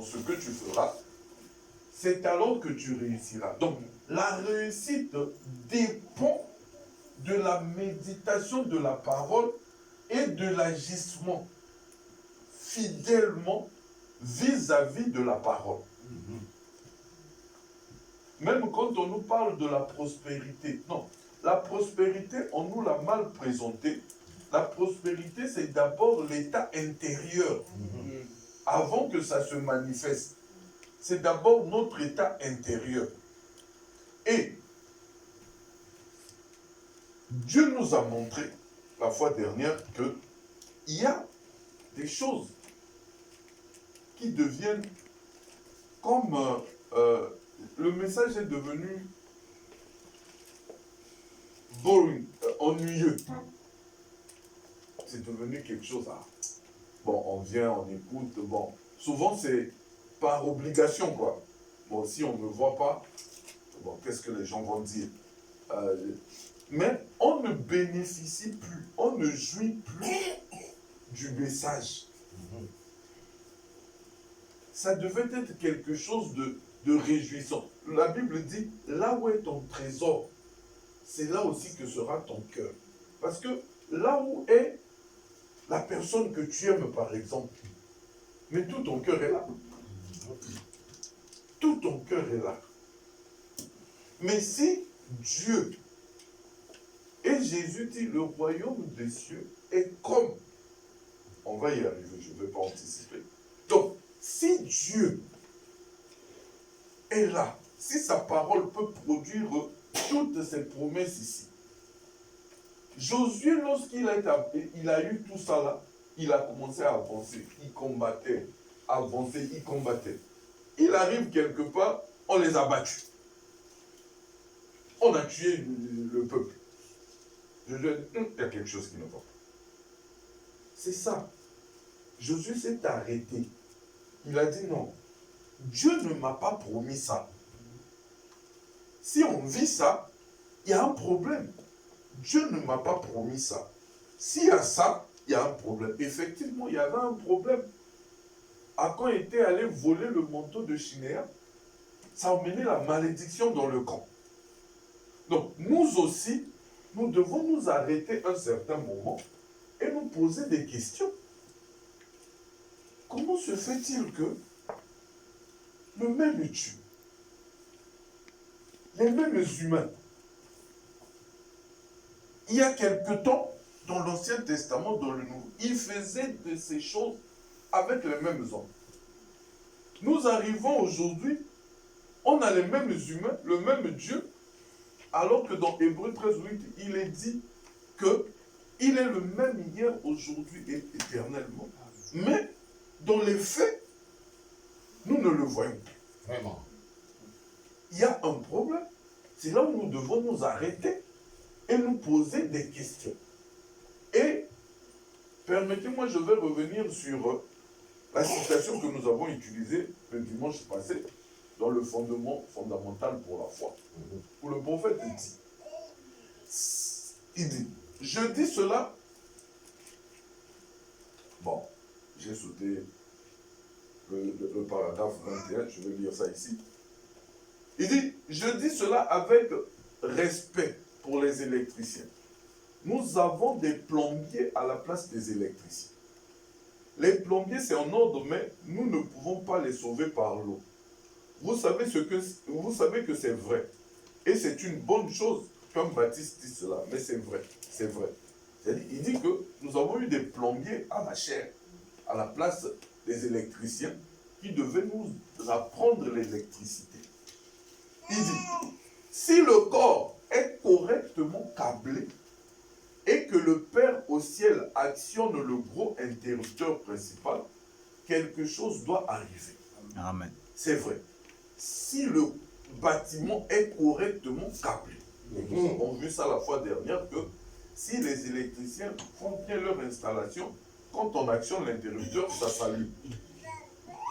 ce que tu feras, c'est alors que tu réussiras. Donc, la réussite dépend de la méditation de la parole et de l'agissement fidèlement vis-à-vis de la parole. Même quand on nous parle de la prospérité, non, la prospérité, on nous l'a mal présentée. La prospérité, c'est d'abord l'état intérieur, avant que ça se manifeste. C'est d'abord notre état intérieur. Et Dieu nous a montré, la fois dernière, qu'il y a des choses qui deviennent comme... le message est devenu boring, ennuyeux. C'est devenu quelque chose à... Bon, on vient, on écoute, bon. Souvent, c'est par obligation, quoi. Bon, si on ne me voit pas, bon, qu'est-ce que les gens vont dire? Mais on ne bénéficie plus, on ne jouit plus du message. Ça devait être quelque chose de réjouissant. La Bible dit, là où est ton trésor, c'est là aussi que sera ton cœur. Parce que là où est la personne que tu aimes, par exemple, mais tout ton cœur est là. Tout ton cœur est là. Mais si Dieu, et Jésus dit, le royaume des cieux est comme, on va y arriver, je ne vais pas anticiper. Donc, si Dieu est là, si sa parole peut produire toutes ses promesses ici, Josué, lorsqu'il a eu tout ça là, il a commencé à avancer, il combattait, avancer, il combattait. Il arrive quelque part, on les a battus. On a tué le peuple. Je dis, il y a quelque chose qui ne va pas. C'est ça. Josué s'est arrêté. Il a dit non. Dieu ne m'a pas promis ça. Si on vit ça, il y a un problème. Dieu ne m'a pas promis ça. S'il y a ça, il y a un problème. Effectivement, il y avait un problème. Quand il était allé voler le manteau de Shinéa, ça a emmené la malédiction dans le camp. Donc, nous aussi, nous devons nous arrêter un certain moment et nous poser des questions. Comment se fait-il que le même Dieu, les mêmes humains, il y a quelque temps, dans l'Ancien Testament, dans le Nouveau, ils faisaient de ces choses avec les mêmes hommes. Nous arrivons aujourd'hui, on a les mêmes humains, le même Dieu, alors que dans Hébreux 13:8, il est dit qu'il est le même hier, aujourd'hui et éternellement. Mais dans les faits, nous ne le voyons plus. Vraiment. Il y a un problème. C'est là où nous devons nous arrêter et nous poser des questions. Et permettez-moi, je vais revenir sur la citation que nous avons utilisée le dimanche passé dans le fondement fondamental pour la foi. Où le prophète dit, je dis cela, bon, j'ai sauté le paragraphe 21, je vais lire ça ici. Il dit, je dis cela avec respect pour les électriciens. Nous avons des plombiers à la place des électriciens. Les plombiers, c'est en ordre, mais nous ne pouvons pas les sauver par l'eau. Vous savez que c'est vrai. Et c'est une bonne chose, comme Baptiste dit cela, mais c'est vrai, c'est vrai. Il dit que nous avons eu des plombiers à la chair, à la place des électriciens, qui devaient nous apprendre l'électricité. Il dit, si le corps est correctement câblé, et que le Père au ciel actionne le gros interrupteur principal, quelque chose doit arriver. Amen. C'est vrai. Si le bâtiment est correctement câblé, on a vu ça la fois dernière, que si les électriciens font bien leur installation, quand on actionne l'interrupteur, ça s'allume.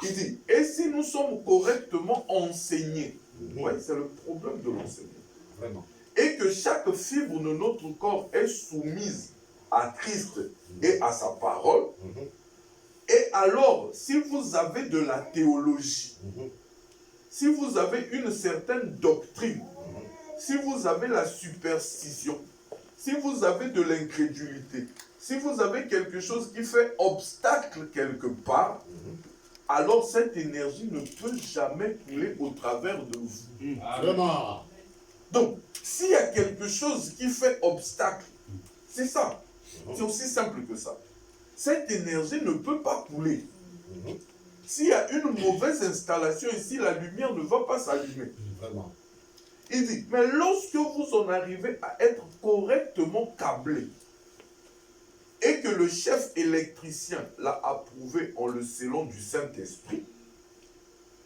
Il dit, et si nous sommes correctement enseignés, ouais, c'est le problème de l'enseignement. Vraiment. Et que chaque fibre de notre corps est soumise à Christ et à sa parole, Et alors, si vous avez de la théologie, si vous avez une certaine doctrine, si vous avez la superstition, si vous avez de l'incrédulité, si vous avez quelque chose qui fait obstacle quelque part, alors cette énergie ne peut jamais couler au travers de vous. Vraiment. Donc, s'il y a quelque chose qui fait obstacle, c'est ça. C'est aussi simple que ça. Cette énergie ne peut pas couler. S'il y a une mauvaise installation ici, la lumière ne va pas s'allumer. Vraiment. Il dit, mais lorsque vous en arrivez à être correctement câblé, et que le chef électricien l'a approuvé en le scellant du Saint-Esprit,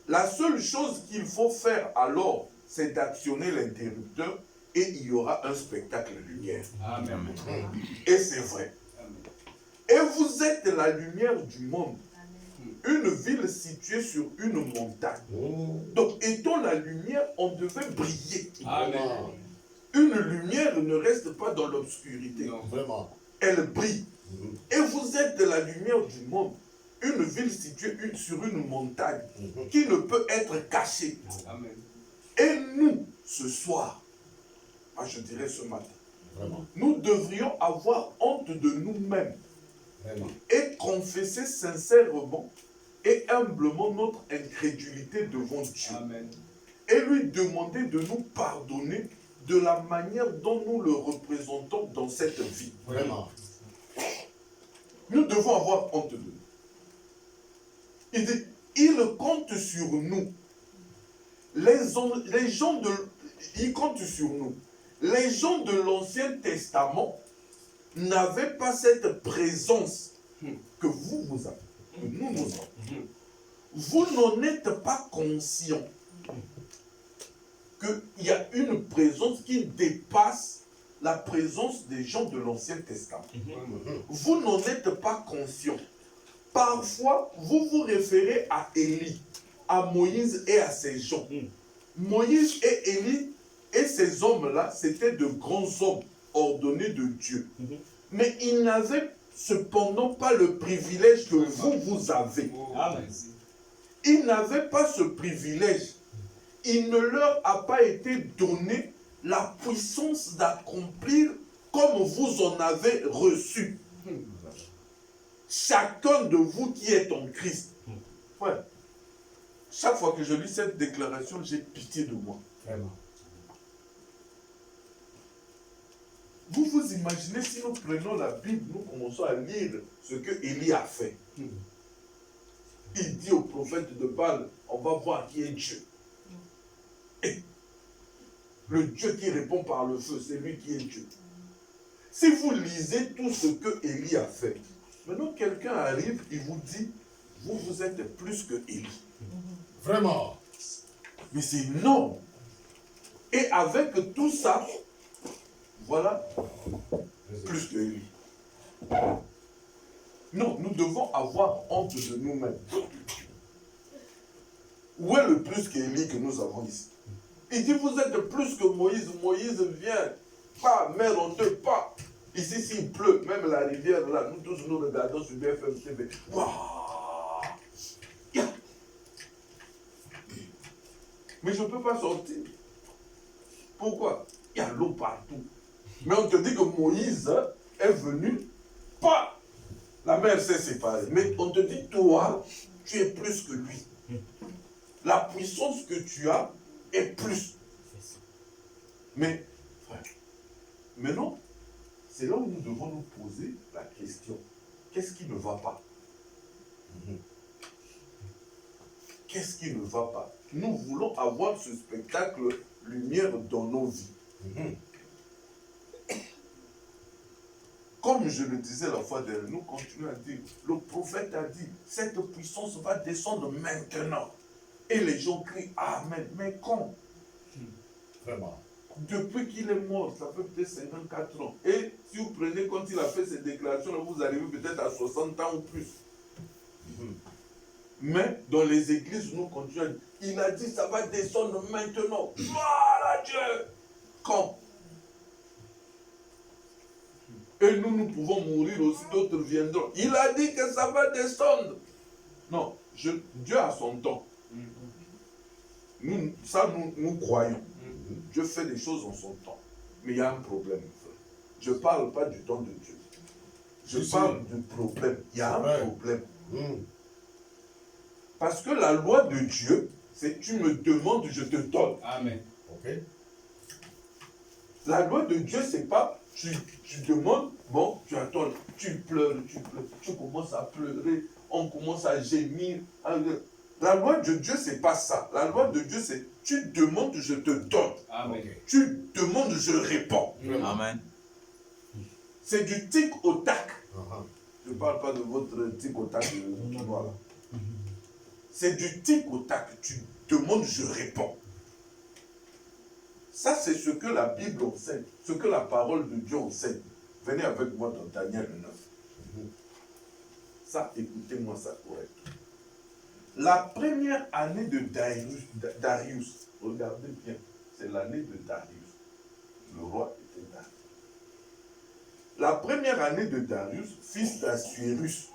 la seule chose qu'il faut faire alors, c'est d'actionner l'interrupteur et il y aura un spectacle de lumière. Amen. Et c'est vrai. Et vous êtes la lumière du monde. Une ville située sur une montagne. Donc, étant la lumière, on devait briller. Amen. Une lumière ne reste pas dans l'obscurité. Vraiment. Elle brille. Et vous êtes la lumière du monde. Une ville située sur une montagne qui ne peut être cachée. Amen. Et nous, ce soir, je dirais ce matin, Vraiment. nous devrions avoir honte de nous-mêmes Vraiment. et confesser sincèrement et humblement notre incrédulité devant Dieu. Amen. Et lui demander de nous pardonner de la manière dont nous le représentons dans cette vie. Vraiment. Nous devons avoir honte de nous. Il dit, il compte sur nous. Les gens de... Il compte sur nous. Les gens de l'Ancien Testament n'avaient pas cette présence que vous avez, que nous avons. Vous n'en êtes pas conscient qu'il y a une présence qui dépasse la présence des gens de l'Ancien Testament. Vous n'en êtes pas conscient. Parfois, vous vous référez à Élie, à Moïse et à ces gens. Moïse et Élie et ces hommes-là, c'était de grands hommes ordonnés de Dieu. Mais ils n'avaient cependant pas le privilège que vous avez. Amen. Ils n'avaient pas ce privilège. Il ne leur a pas été donné la puissance d'accomplir comme vous en avez reçu. Chacun de vous qui est en Christ. Ouais. Chaque fois que je lis cette déclaration, j'ai pitié de moi. Vraiment. Vous vous imaginez si nous prenons la Bible, nous commençons à lire ce que Élie a fait. Il dit au prophète de Baal, on va voir qui est Dieu. Et le Dieu qui répond par le feu, c'est lui qui est Dieu. Si vous lisez tout ce que Élie a fait, maintenant quelqu'un arrive, il vous dit, vous êtes plus que Élie. Vraiment. Mais c'est énorme. Et avec tout ça, voilà, plus que Élie. Non, nous devons avoir honte de nous-mêmes. Où est le plus qu'Élie que nous avons ici? Il dit, vous êtes plus que Moïse. Moïse vient, pas, mer en deux, pas. Ici, s'il pleut, même la rivière, là, nous tous nous regardons sur BFM TV. Waouh! Yeah. Mais je ne peux pas sortir. Pourquoi? Il y a l'eau partout. Mais on te dit que Moïse est venu, pas. La mer s'est séparée. Mais on te dit, toi, tu es plus que lui. La puissance que tu as est plus. Mais, frère, maintenant, c'est là où nous devons nous poser la question. Qu'est-ce qui ne va pas? Qu'est-ce qui ne va pas? Nous voulons avoir ce spectacle lumière dans nos vies. Comme je le disais la fois dernière, nous continuons à dire, le prophète a dit, cette puissance va descendre maintenant. Et les gens crient Amen. Mais quand? Vraiment. Depuis qu'il est mort, ça fait peut-être 54 ans. Et si vous prenez quand il a fait ces déclarations, vous arrivez peut-être à 60 ans ou plus. Mais dans les églises, nous continuons à dire, il a dit ça va descendre maintenant. Voilà Dieu. Quand? et nous pouvons mourir aussi, d'autres viendront. Il a dit que ça va descendre. Non, Dieu a son temps. Nous croyons. Dieu fait des choses en son temps. Mais il y a un problème. Je ne parle pas du temps de Dieu. Je parle du problème. Il y a un problème. Parce que la loi de Dieu, c'est tu me demandes, je te donne. Amen. Ok. La loi de Dieu, c'est pas tu demandes, bon, tu attends, tu pleures, tu commences à pleurer, on commence à gémir. La loi de Dieu, c'est pas ça. La loi de Dieu, c'est tu demandes, je te donne. Amen. Tu demandes, je réponds. Amen. C'est du tic au tac. Je ne parle pas de votre tic au tac de tournoi là. C'est du tic au tac. Tu demandes, je réponds. Ça, c'est ce que la Bible enseigne, ce que la parole de Dieu enseigne. Venez avec moi dans Daniel 9. Ça, écoutez-moi ça correct. La première année de Darius, regardez bien, c'est l'année de Darius. Le roi était Darius. La première année de Darius, fils d'Assuérus.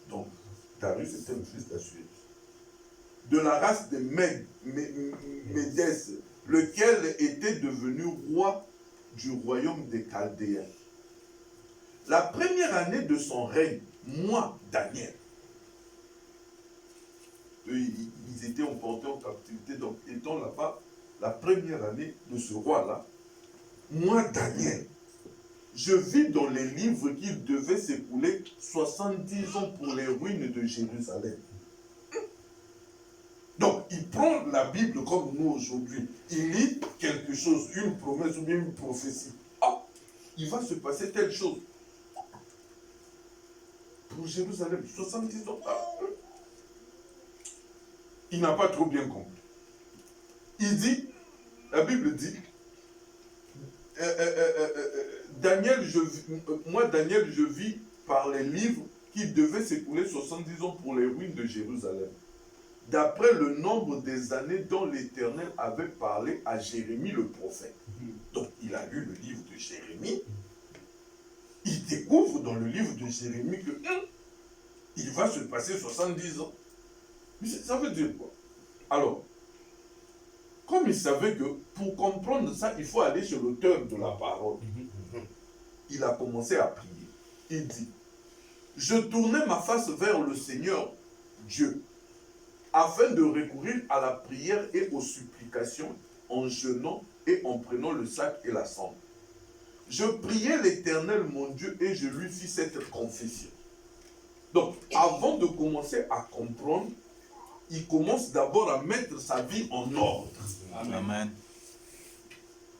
Donc, Darius était le fils d'Assuérus. De la race des Médès, lequel était devenu roi du royaume des Chaldéens. La première année de son règne, moi, Daniel, ils étaient emportés en captivité, donc étant là-bas, la première année de ce roi-là, moi, Daniel, je vis dans les livres qu'il devait s'écouler 70 ans pour les ruines de Jérusalem. Donc, il prend la Bible comme nous aujourd'hui. Il lit quelque chose, une promesse ou bien une prophétie. Ah, il va se passer telle chose. Pour Jérusalem, 70 ans. Ah. Il n'a pas trop bien compris. Il dit, la Bible dit, Daniel, moi, Daniel, je vis par les livres qu'il devait s'écouler 70 ans pour les ruines de Jérusalem. D'après le nombre des années dont l'Éternel avait parlé à Jérémie le prophète. Donc, il a lu le livre de Jérémie. Il découvre dans le livre de Jérémie que il va se passer 70 ans. Mais ça veut dire quoi? Alors, comme il savait que pour comprendre ça, il faut aller chez l'auteur de la parole. Il a commencé à prier. Il dit, je tournais ma face vers le Seigneur Dieu, afin de recourir à la prière et aux supplications en jeûnant et en prenant le sac et la cendre. Je priais l'Éternel mon Dieu et je lui fis cette confession. Donc, avant de commencer à comprendre, il commence d'abord à mettre sa vie en ordre. Amen.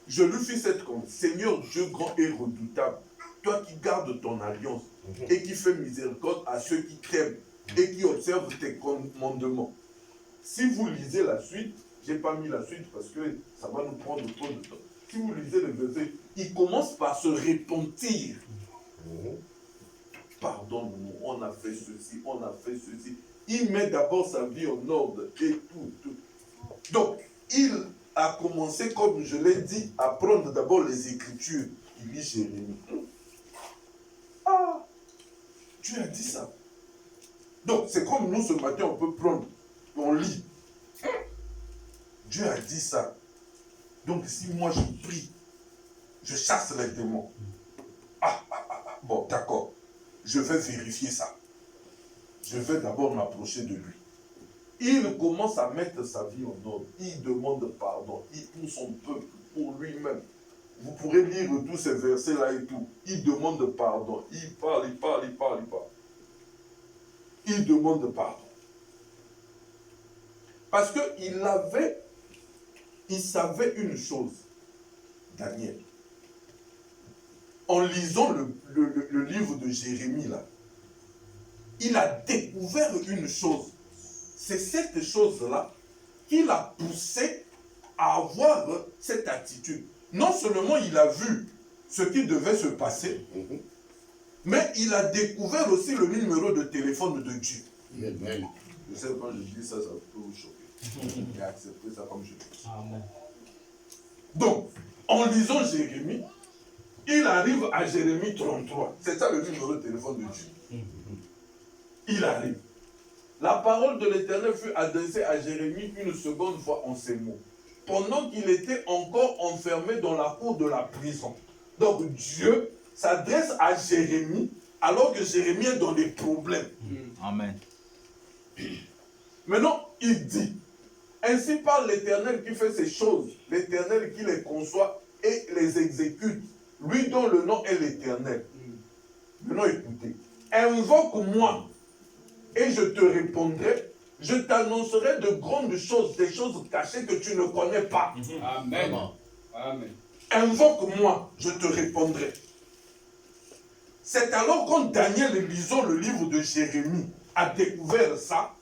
Je lui fis cette confession. Seigneur Dieu grand et redoutable, toi qui gardes ton alliance et qui fais miséricorde à ceux qui t'aiment et qui observent tes commandements. Si vous lisez la suite, je n'ai pas mis la suite parce que ça va nous prendre trop de temps. Si vous lisez le verset, il commence par se repentir. Pardon, on a fait ceci, on a fait ceci. Il met d'abord sa vie en ordre et tout. Donc, il a commencé, comme je l'ai dit, à prendre d'abord les Écritures. Il lit Jérémie. Ah, Dieu a dit ça. Donc, c'est comme nous ce matin, on peut prendre, on lit. Dieu a dit ça. Donc, si moi je prie, je chasse les démons. Bon, d'accord. Je vais vérifier ça. Je vais d'abord m'approcher de lui. Il commence à mettre sa vie en ordre. Il demande pardon. Pour son peuple, pour lui-même. Vous pourrez lire tous ces versets-là et tout. Il demande pardon. Il parle. Il demande pardon. Parce qu'il savait une chose, Daniel. En lisant le livre de Jérémie, là, il a découvert une chose. C'est cette chose-là qui l'a poussé à avoir cette attitude. Non seulement il a vu ce qui devait se passer, mais il a découvert aussi le numéro de téléphone de Dieu. Je sais quand je dis ça, ça peut vous choquer. Mais acceptez ça comme je dis. Donc, en lisant Jérémie, Il arrive à Jérémie 33. C'est ça le numéro de téléphone de Dieu. Il arrive. La parole de l'Éternel fut adressée à Jérémie une seconde fois en ces mots, pendant qu'il était encore enfermé dans la cour de la prison. Donc Dieu s'adresse à Jérémie alors que Jérémie est dans des problèmes. Amen. Maintenant, il dit, ainsi parle l'Éternel qui fait ces choses, l'Éternel qui les conçoit et les exécute, lui dont le nom est l'Éternel. Maintenant, écoutez, invoque-moi et je te répondrai, je t'annoncerai de grandes choses, des choses cachées que tu ne connais pas. Amen. Amen. Invoque-moi, je te répondrai. C'est alors quand Daniel, lisant le livre de Jérémie, a découvert ça,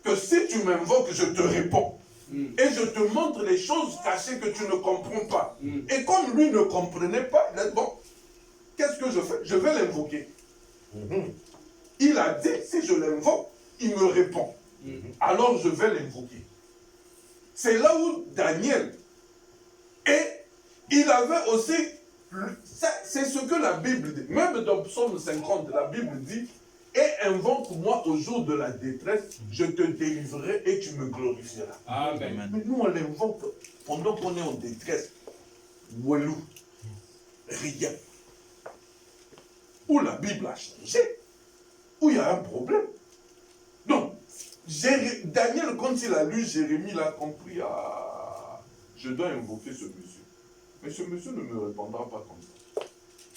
que si tu m'invoques, je te réponds. Et je te montre les choses cachées que tu ne comprends pas. Et comme lui ne comprenait pas, il a dit, bon, qu'est-ce que je fais? Je vais l'invoquer. Il a dit, si je l'invoque, il me répond. Alors je vais l'invoquer. C'est là où Daniel, et il avait aussi, c'est ce que la Bible dit. Même dans Psaume 50, la Bible dit, et invoque-moi au jour de la détresse, je te délivrerai et tu me glorifieras. Amen. Mais nous, on l'invoque pendant qu'on est en détresse. Walou. Rien. Où la Bible a changé. Où il y a un problème. Donc, Daniel, quand il a lu Jérémie, il a compris, ah, je dois invoquer ce monsieur. Mais ce monsieur ne me répondra pas comme ça.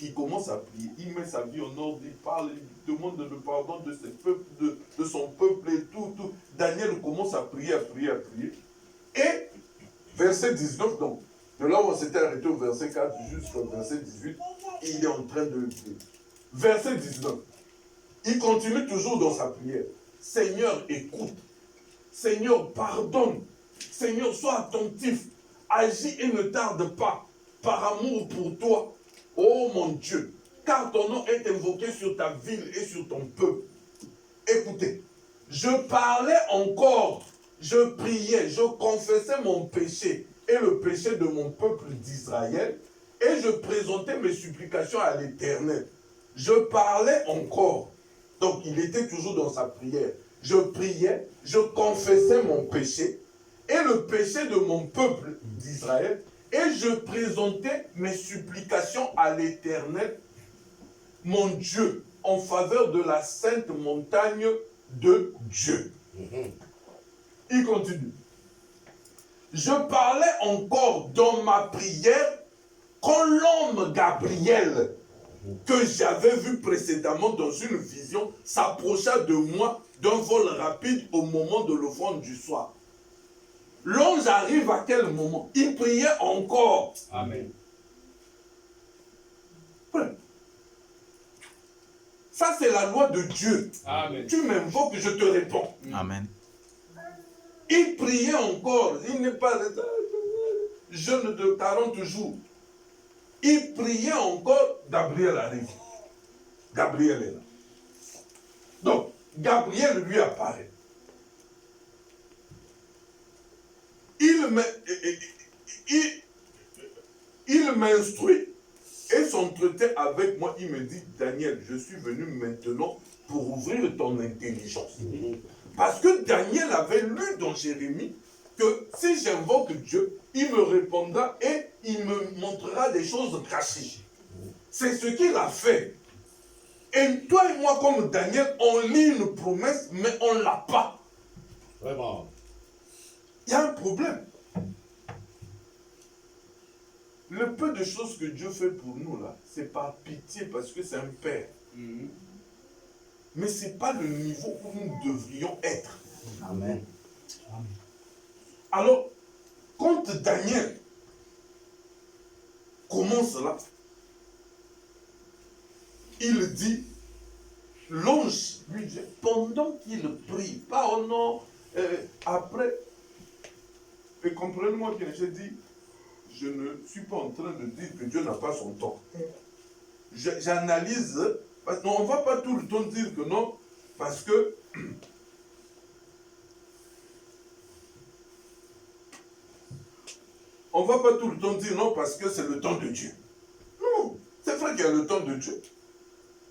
Il commence à prier, il met sa vie en ordre, il parle, il demande le pardon de ses peuples, de son peuple et tout. Daniel commence à prier, à prier, à prier. Et, verset 19, donc, de là où on s'était arrêté au verset 4 jusqu'au verset 18, il est en train de prier. Verset 19, il continue toujours dans sa prière. Seigneur, écoute. Seigneur, pardonne. Seigneur, sois attentif. Agis et ne tarde pas, par amour pour toi. Oh mon Dieu, car ton nom est invoqué sur ta ville et sur ton peuple. Écoutez, je parlais encore, je priais, je confessais mon péché et le péché de mon peuple d'Israël, et je présentais mes supplications à l'Éternel. Je parlais encore. Donc il était toujours dans sa prière. Je priais, je confessais mon péché et le péché de mon peuple d'Israël, et je présentais mes supplications à l'Éternel, mon Dieu, en faveur de la sainte montagne de Dieu. Il continue. Je parlais encore dans ma prière quand l'homme Gabriel, que j'avais vu précédemment dans une vision, s'approcha de moi d'un vol rapide au moment de l'offrande du soir. L'ange arrive à quel moment? Il priait encore. Amen. Ça, c'est la loi de Dieu. Amen. Tu m'invoques, je te réponds. Amen. Il priait encore. Il n'est pas jeune de 40 jours. Il priait encore. Gabriel arrive. Gabriel est là. Donc, Gabriel lui apparaît. Il m'instruit et s'entretient avec moi. Il me dit, Daniel, je suis venu maintenant pour ouvrir ton intelligence. Parce que Daniel avait lu dans Jérémie que si j'invoque Dieu, il me répondra et il me montrera des choses cachées. C'est ce qu'il a fait. Et toi et moi, comme Daniel, on lit une promesse, mais on ne l'a pas. Vraiment. Il y a un problème. Le peu de choses que Dieu fait pour nous, là, c'est par pitié, parce que c'est un Père. Mais ce n'est pas le niveau où nous devrions être. Amen. Alors, quand Daniel commence là, il dit, l'ange lui dit, pendant qu'il prie, pas au nom, après, et comprenez-moi bien, j'ai dit, je ne suis pas en train de dire que Dieu n'a pas son temps. J'analyse, non, on ne va pas tout le temps dire que non, parce que on ne va pas tout le temps dire non parce que c'est le temps de Dieu. Non. qu'il y a le temps de Dieu.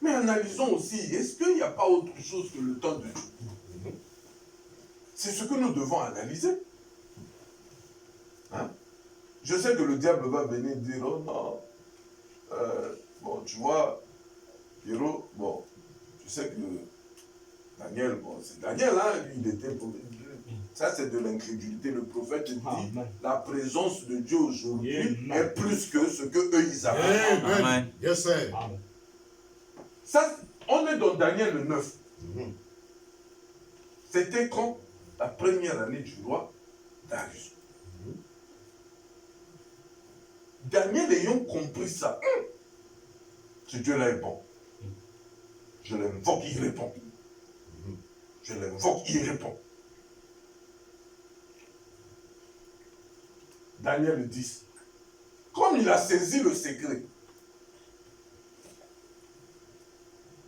Mais analysons aussi, est-ce qu'il n'y a pas autre chose que le temps de Dieu? C'est ce que nous devons analyser. Hein? Je sais que le diable va venir dire, oh non, bon, tu vois, Pierrot, bon, tu sais que Daniel, bon, c'est Daniel, hein, lui, il était... Ça, c'est de l'incrédulité. Le prophète dit, la présence de Dieu aujourd'hui est plus que ce qu'eux, ils avaient. Amen. Yes, sir. Ça, on est dans Daniel le 9. C'était quand? La première année du roi Darius. Daniel ayant compris ça, ce Dieu-là est bon. Je l'invoque, il répond. Je l'invoque, il répond. Daniel 10. Comme il a saisi le secret,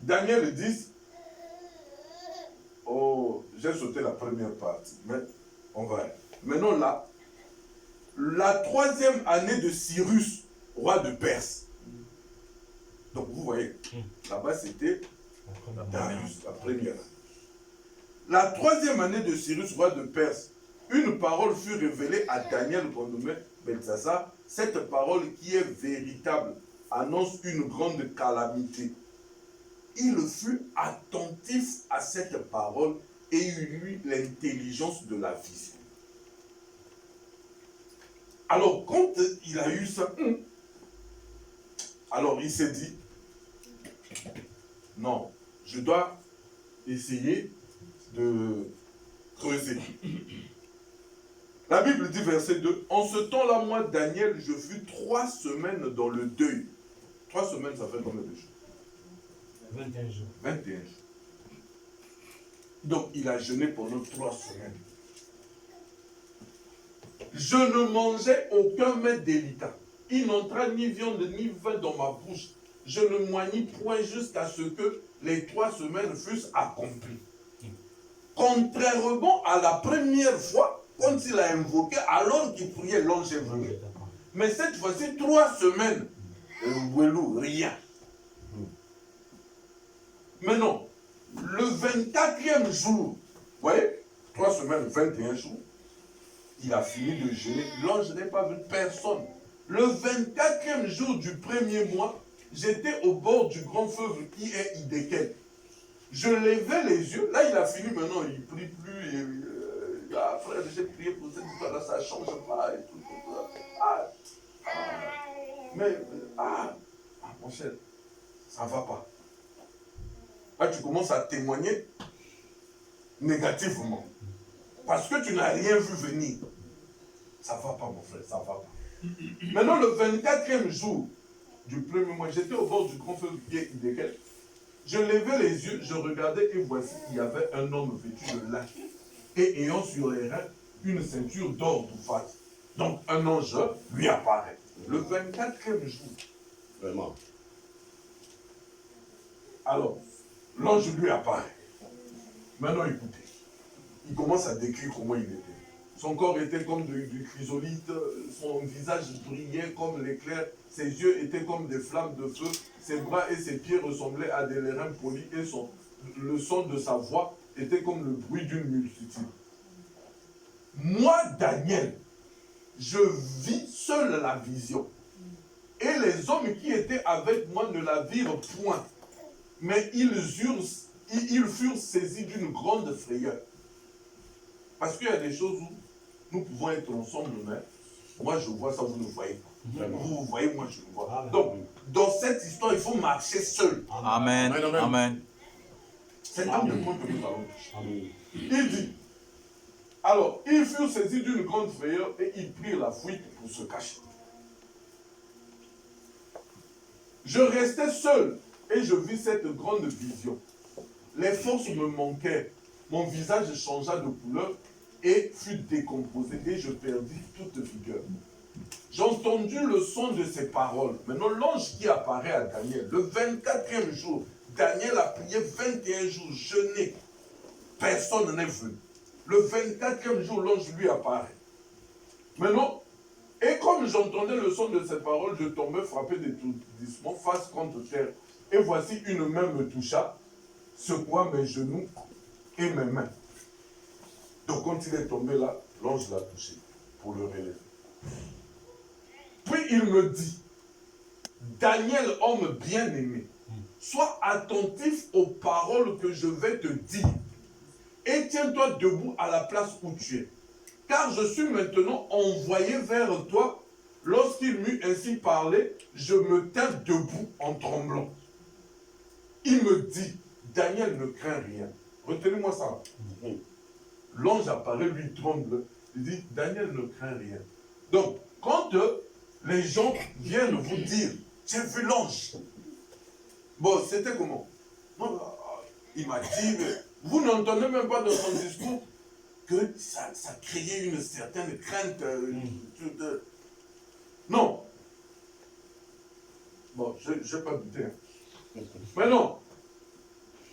Daniel 10, oh, j'ai sauté la première partie, mais on va. Maintenant là, la troisième année de Cyrus, roi de Perse. Donc vous voyez, là-bas c'était Darius, la première année. La troisième année de Cyrus, roi de Perse, une parole fut révélée à Daniel qu'on nommait Belsassar. Cette parole qui est véritable annonce une grande calamité. Il fut attentif à cette parole et il eut l'intelligence de la vision. Alors, quand il a eu ça, alors il s'est dit, non, je dois essayer de creuser. La Bible dit, verset 2, en ce temps-là, moi, Daniel, je fus 3 semaines dans le deuil. 3 semaines, ça fait combien de jours? 21 jours. 21 jours. Donc, il a jeûné pendant 3 semaines. Je ne mangeais aucun mets délicat. Il n'entra ni viande ni vin dans ma bouche. Je ne moignis point jusqu'à ce que les 3 semaines fussent accomplies. Contrairement à la première fois, quand il a invoqué, alors qu'il priait, l'ange est venu. Mais cette fois-ci, 3 semaines, rien. Maintenant, le 24e jour, vous voyez, 3 semaines, 21 jours, il a fini de jeûner. L'ange n'est pas venu, personne. Le 24e jour du premier mois, j'étais au bord du grand fleuve qui est Hiddekel. Je levais les yeux. Là, il a fini maintenant, il ne prie plus. Frère, j'ai prié pour cette histoire-là, ça ne change pas. Et tout. Mon cher, ça ne va pas. Là, tu commences à témoigner négativement. Parce que tu n'as rien vu venir. Ça ne va pas, mon frère, ça ne va pas. Maintenant, le 24e jour du premier mois, j'étais au bord du grand fleuve qui est Hiddekel. Je levais les yeux, je regardais et voici qu'il y avait un homme vêtu de lin et ayant sur les reins une ceinture d'or d'Ouphaz. Donc un ange lui apparaît. Le 24e jour. Vraiment. Alors, l'ange lui apparaît. Maintenant écoutez, il commence à décrire comment il était. Son corps était comme du chrysolite, son visage brillait comme l'éclair, ses yeux étaient comme des flammes de feu, ses bras et ses pieds ressemblaient à des lérins polis et le son de sa voix était comme le bruit d'une multitude. Moi, Daniel, je vis seul la vision. Et les hommes qui étaient avec moi ne la virent point. Mais ils furent saisis d'une grande frayeur. Parce qu'il y a des choses où nous pouvons être ensemble, mais moi je vois ça, vous ne voyez pas. Vous voyez, moi je le vois. Donc, dans cette histoire, il faut marcher seul. Amen. Amen. C'est un des points que nous allons toucher. Il dit, alors, ils furent saisis d'une grande frayeur et ils prirent la fuite pour se cacher. Je restais seul et je vis cette grande vision. Les forces me manquaient. Mon visage changea de couleur et fut décomposé et je perdis toute vigueur. J'ai entendu le son de ces paroles. Maintenant, l'ange qui apparaît à Daniel, le 24e jour, Daniel a prié 21 jours, jeûné. Personne n'est venu. Le 24e jour, l'ange lui apparaît. Maintenant, Et comme j'entendais le son de ces paroles, je tombais frappé d'étourdissement face contre terre. Et voici une main me toucha, secoua mes genoux et mes mains. Donc quand il est tombé là, l'ange l'a touché pour le relever. Puis il me dit, Daniel, homme bien-aimé, sois attentif aux paroles que je vais te dire et tiens-toi debout à la place où tu es. Car je suis maintenant envoyé vers toi. Lorsqu'il m'eut ainsi parlé, je me tins debout en tremblant. Il me dit, Daniel, ne crains rien. Retenez-moi ça. L'ange apparaît, lui tremble. Il dit, Daniel, ne crains rien. Donc, quand les gens viennent vous dire, j'ai vu l'ange. Bon, c'était comment? Il m'a dit, vous n'entendez même pas dans son discours que ça créait une certaine crainte. Non. Bon, je ne vais pas douter. Hein. Mais non.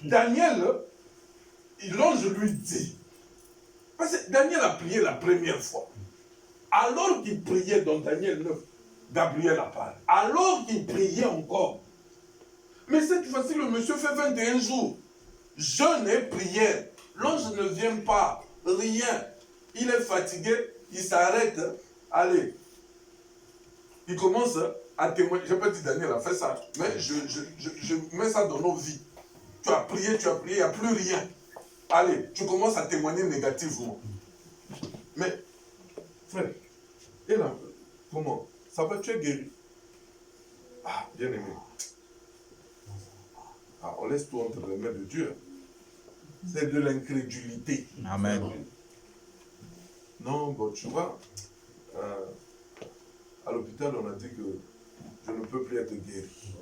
Daniel, l'ange lui dit, parce que Daniel a prié la première fois. Alors qu'il priait dans Daniel 9, Gabriel apparaît. Alors qu'il priait encore. Mais cette fois-ci, le monsieur fait 21 jours. Jeûne et prière. L'ange ne vient pas. Rien. Il est fatigué. Il s'arrête. Allez. Il commence à témoigner. Je n'ai pas dit Daniel a fait ça. Mais je mets ça dans nos vies. Tu as prié, il n'y a plus rien. Allez, tu commences à témoigner négativement. Mais, frère, et là, comment? Ça va, tu es guéri. Ah, bien aimé. Ah, on laisse tout entre les mains de Dieu. C'est de l'incrédulité. Amen. Non, bon, tu vois, à l'hôpital, on a dit que je ne peux plus être guéri.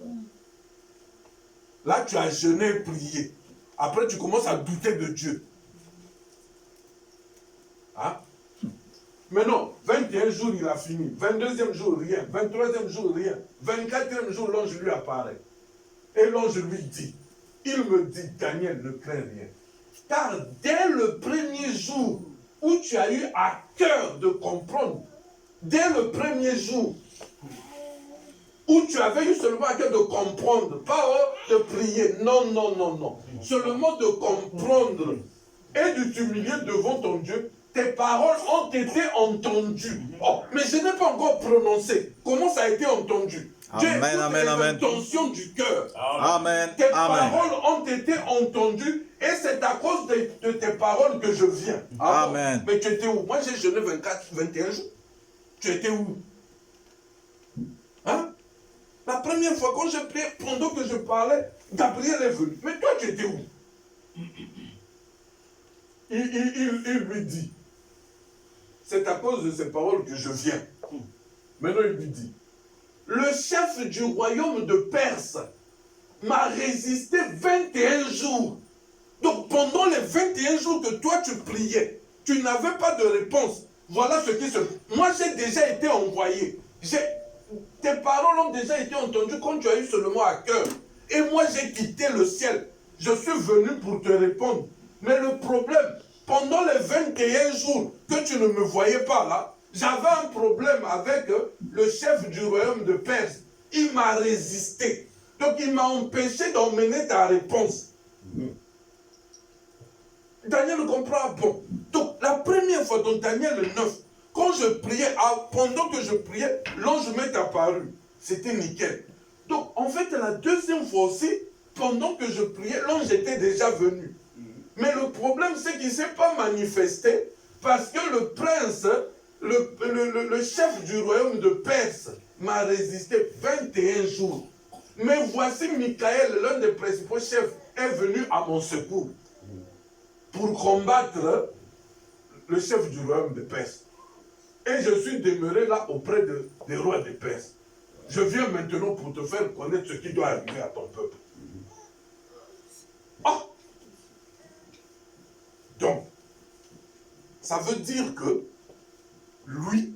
Là, tu as jeûné et prié. Après, tu commences à douter de Dieu. Hein? Mais non, 21 jours, il a fini. 22e jour, rien. 23e jour, rien. 24e jour, l'ange lui apparaît. Et l'ange lui dit, il me dit, Daniel, ne crains rien. Car dès le premier jour où tu as eu à cœur de comprendre, dès le premier jour où tu avais eu seulement à cœur de comprendre, pas de prier, non, non, non, non. Seulement de comprendre et de t'humilier devant ton Dieu, tes paroles ont été entendues. Oh, mais je n'ai pas encore prononcé. Comment ça a été entendu? Amen, Dieu écoute amen, les amen. intentions du cœur. Amen. Tes Amen. paroles ont été entendues et c'est à cause de tes paroles que je viens. Ah bon? Amen. Mais tu étais où? Moi j'ai jeûné 21 jours. Tu étais où? Hein? La première fois quand je priais, pendant que je parlais, Gabriel est venu. Mais toi tu étais où? Il lui dit, c'est à cause de ces paroles que je viens. Maintenant il lui dit, le chef du royaume de Perse m'a résisté 21 jours. Donc pendant les 21 jours que toi tu priais, tu n'avais pas de réponse. Voilà ce qui se... Moi j'ai déjà été envoyé. Tes paroles ont déjà été entendues quand tu as eu seulement à cœur. Et moi j'ai quitté le ciel. Je suis venu pour te répondre. Mais le problème, pendant les 21 jours que tu ne me voyais pas là, j'avais un problème avec le chef du royaume de Perse. Il m'a résisté. Donc il m'a empêché d'emmener ta réponse. Daniel comprend, bon. Donc la première fois dans Daniel 9, quand je priais, pendant que je priais, l'ange m'est apparu. C'était nickel. Donc en fait la deuxième fois aussi, pendant que je priais, l'ange était déjà venu. Mais le problème c'est qu'il ne s'est pas manifesté parce que le prince, le chef du royaume de Perse m'a résisté 21 jours. Mais voici Michael, l'un des principaux chefs, est venu à mon secours pour combattre le chef du royaume de Perse. Et je suis demeuré là auprès des rois de Perse. Je viens maintenant pour te faire connaître ce qui doit arriver à ton peuple. Oh! Donc, ça veut dire que lui,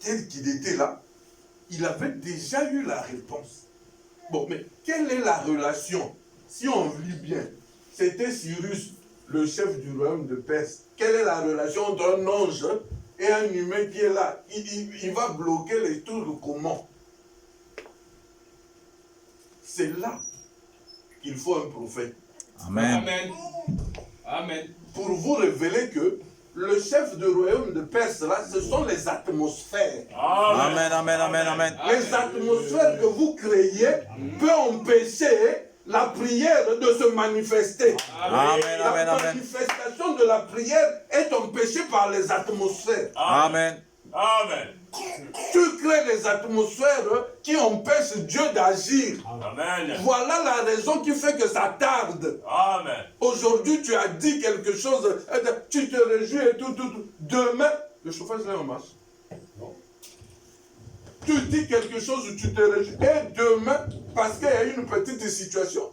tel qu'il était là, il avait déjà eu la réponse. Bon, mais quelle est la relation? Si on lit bien, c'était Cyrus, le chef du royaume de Perse. Quelle est la relation entre un ange et un humain qui est là, il va bloquer les trucs comment? C'est là qu'il faut un prophète. Amen. Amen. Amen. Pour vous révéler que le chef du royaume de Perse, là, ce sont les atmosphères. Amen, amen, amen, amen. Les atmosphères que vous créez peuvent empêcher la prière de se manifester. Amen, La amen, amen. manifestation de la prière est empêchée par les atmosphères. Amen. Amen. Tu crées des atmosphères qui empêchent Dieu d'agir. Amen. Voilà la raison qui fait que ça tarde. Amen. Aujourd'hui, tu as dit quelque chose, tu te réjouis et tout. Demain, le chauffage là en marche. Tu dis quelque chose, tu te réjouis. Et demain, parce qu'il y a une petite situation,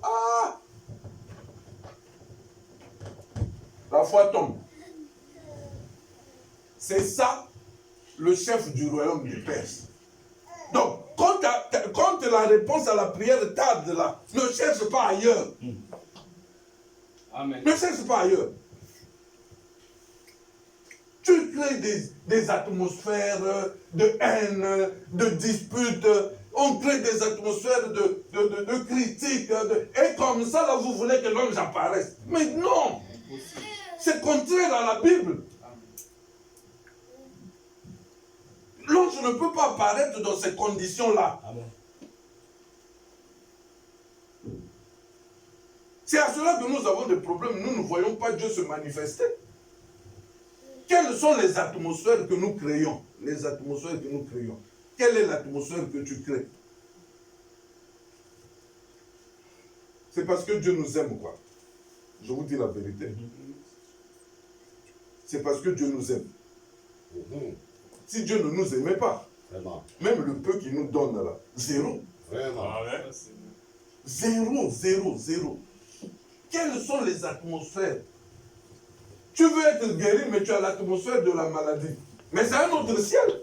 la foi tombe. C'est ça, le chef du royaume du Perse. Donc, quand la réponse à la prière tarde là, ne cherche pas ailleurs. Amen. Ne cherche pas ailleurs. Tu crées des atmosphères de haine, de disputes. On crée des atmosphères de critiques. Et comme ça, là, vous voulez que l'ange apparaisse. Mais non! C'est contraire à la Bible. L'ange ne peut pas apparaître dans ces conditions-là. C'est à cela que nous avons des problèmes. Nous ne voyons pas Dieu se manifester. Quelles sont les atmosphères que nous créons? Les atmosphères que nous créons. Quelle est l'atmosphère que tu crées? C'est parce que Dieu nous aime, quoi. Je vous dis la vérité. C'est parce que Dieu nous aime. Si Dieu ne nous aimait pas, Vraiment. même le peu qu'il nous donne là, zéro. Vraiment. Amen. Zéro, zéro, zéro. Quelles sont les atmosphères? Tu veux être guéri, mais tu as l'atmosphère de la maladie. Mais c'est un autre ciel.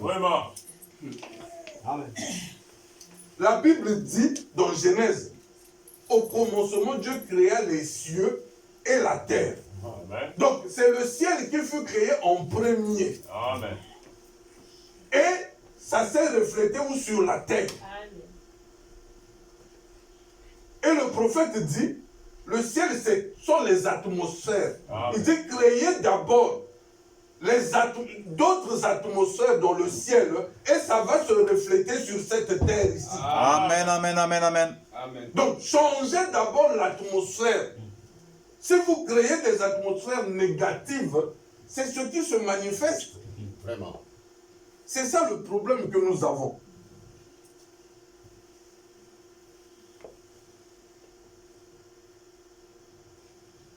Vraiment. Amen. La Bible dit dans Genèse, au commencement, Dieu créa les cieux et la terre. Amen. Donc, c'est le ciel qui fut créé en premier. Amen. Et ça s'est reflété où sur la terre. Et le prophète dit, le ciel, ce sont les atmosphères. Amen. Il dit, créez d'abord d'autres atmosphères dans le ciel et ça va se refléter sur cette terre ici. Amen, amen, amen, amen. Amen. Donc, changez d'abord l'atmosphère. Si vous créez des atmosphères négatives, c'est ce qui se manifeste. Vraiment. C'est ça le problème que nous avons.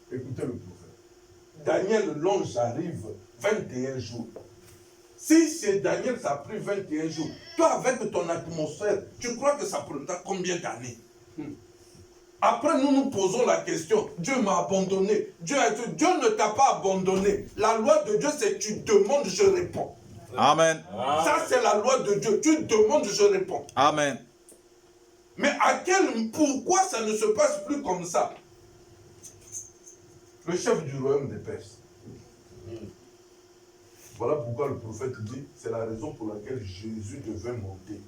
Écoutez le prophète. Daniel, l'ange arrive 21 jours. Si chez Daniel, ça a pris 21 jours, toi, avec ton atmosphère, tu crois que ça prendra combien d'années? Après, nous nous posons la question, Dieu m'a abandonné. Dieu ne t'a pas abandonné. La loi de Dieu, c'est tu demandes, je réponds. Amen. Ça, c'est la loi de Dieu. Tu demandes, je réponds. Amen. Mais pourquoi ça ne se passe plus comme ça? Le chef du royaume des Perses. Voilà pourquoi le prophète dit, c'est la raison pour laquelle Jésus devait monter.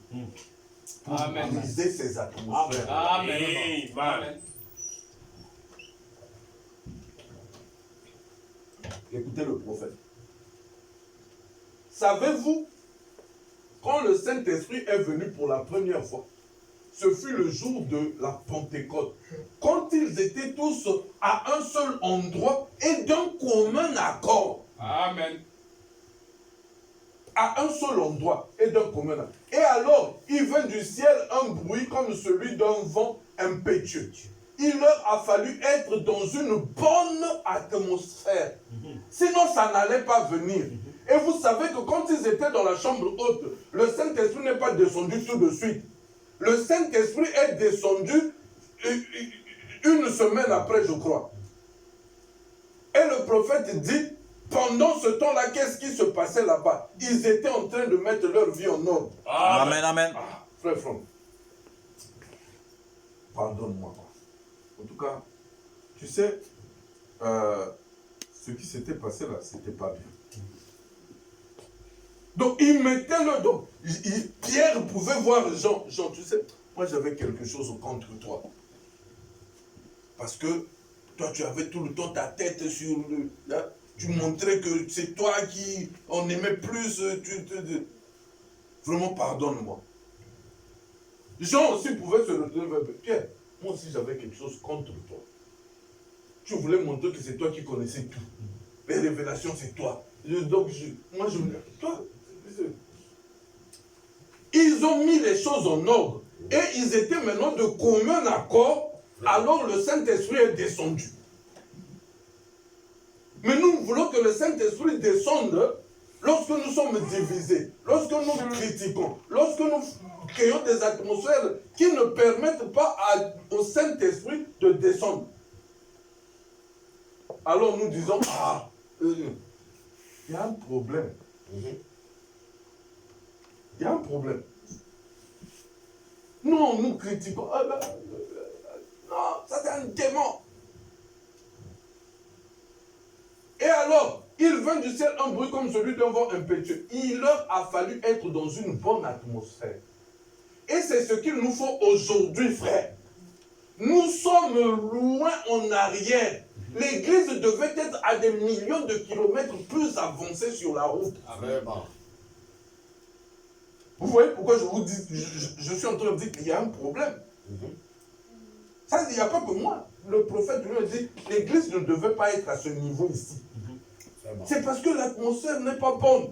Pour Amen. briser ses atmosphères. Amen. Amen. Écoutez le prophète. Savez-vous, quand le Saint-Esprit est venu pour la première fois, ce fut le jour de la Pentecôte. Quand ils étaient tous à un seul endroit et d'un commun accord. Amen. À un seul endroit et d'un commun accord. Et alors, il vint du ciel un bruit comme celui d'un vent impétueux. Il leur a fallu être dans une bonne atmosphère. Sinon, ça n'allait pas venir. Et vous savez que quand ils étaient dans la chambre haute, le Saint-Esprit n'est pas descendu tout de suite. Le Saint-Esprit est descendu une semaine après, je crois. Et le prophète dit, pendant ce temps-là, qu'est-ce qui se passait là-bas? Ils étaient en train de mettre leur vie en ordre. Amen, amen. Ah, frère Franck, pardonne-moi. En tout cas, tu sais, ce qui s'était passé là, c'était pas bien. Donc, il mettait le... Donc, Pierre pouvait voir Jean. Jean, tu sais, moi j'avais quelque chose contre toi. Parce que toi, tu avais tout le temps ta tête sur le... Là, tu montrais que c'est toi qui... On aimait plus... Vraiment, pardonne-moi. Jean aussi pouvait se retrouver. Pierre, moi aussi j'avais quelque chose contre toi. Tu voulais montrer que c'est toi qui connaissais tout. Les révélations, c'est toi. Moi, je me dis, toi, ils ont mis les choses en ordre. Et ils étaient maintenant de commun accord. Alors le Saint-Esprit est descendu. Mais nous voulons que le Saint-Esprit descende lorsque nous sommes divisés, lorsque nous critiquons, lorsque nous créons des atmosphères qui ne permettent pas au Saint-Esprit de descendre. Alors nous disons, il y a un problème. Il y a un problème. Non, nous critiquons. Non, ça c'est un démon. Et alors, il vint du ciel un bruit comme celui d'un vent impétueux. Il leur a fallu être dans une bonne atmosphère. Et c'est ce qu'il nous faut aujourd'hui, frère. Nous sommes loin en arrière. L'église devait être à des millions de kilomètres plus avancée sur la route. Vraiment. Vous voyez pourquoi je vous dis, je suis en train de dire qu'il y a un problème. Ça, il n'y a pas que moi. Le prophète lui a dit, l'église ne devait pas être à ce niveau ici. C'est parce que l'atmosphère n'est pas bonne.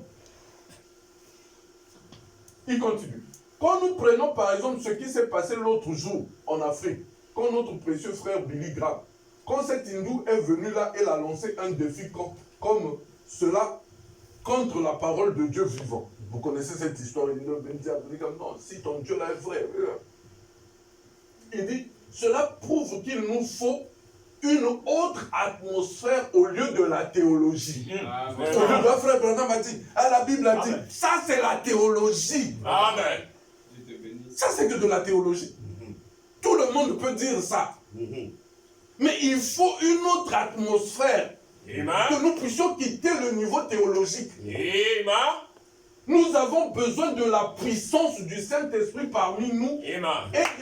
Il continue. Quand nous prenons par exemple ce qui s'est passé l'autre jour en Afrique, quand notre précieux frère Billy Graham, quand cet hindou est venu là, il a lancé un défi comme cela contre la parole de Dieu vivant. Vous connaissez cette histoire, il dit non, si ton Dieu là est vrai. Il dit, cela prouve qu'il nous faut une autre atmosphère au lieu de la théologie. Le frère Branham a dit, la Bible a dit, ça c'est la théologie. Amen. Ça c'est que de la théologie. Tout le monde peut dire ça. Mais il faut une autre atmosphère. Que nous puissions quitter le niveau théologique. Nous avons besoin de la puissance du Saint-Esprit parmi nous. Et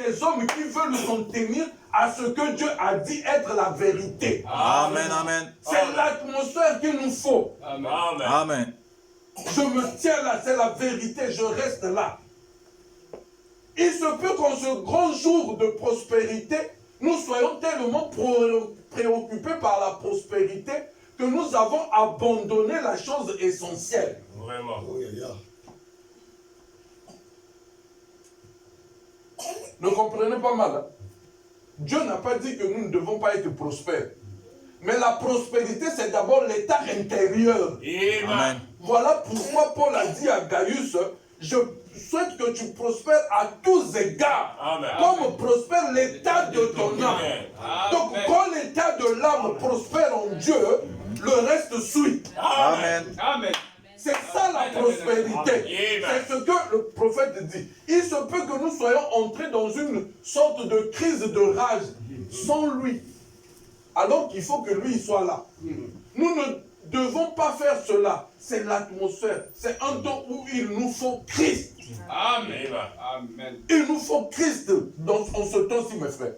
des hommes qui veulent s'en tenir à ce que Dieu a dit être la vérité. Amen, amen. C'est l'atmosphère qu'il nous faut. Amen. Amen. Je me tiens là, c'est la vérité, je reste là. Il se peut qu'en ce grand jour de prospérité, nous soyons tellement préoccupés par la prospérité que nous avons abandonné la chose essentielle. Vraiment. Ne comprenez pas mal. Hein? Dieu n'a pas dit que nous ne devons pas être prospères. Mais la prospérité, c'est d'abord l'état intérieur. Amen. Voilà pourquoi Paul a dit à Gaius, je souhaite que tu prospères à tous égards. Amen. Comme prospère l'état de ton âme. Donc quand l'état de l'âme prospère en Dieu, le reste suit. Amen. Amen. C'est ça la prospérité. C'est ce que le prophète dit. Il se peut que nous soyons entrés dans une sorte de crise de rage sans lui. Alors qu'il faut que lui soit là. Nous ne devons pas faire cela. C'est l'atmosphère. C'est un temps où il nous faut Christ. Amen. Amen. Il nous faut Christ en ce temps-ci, mes frères.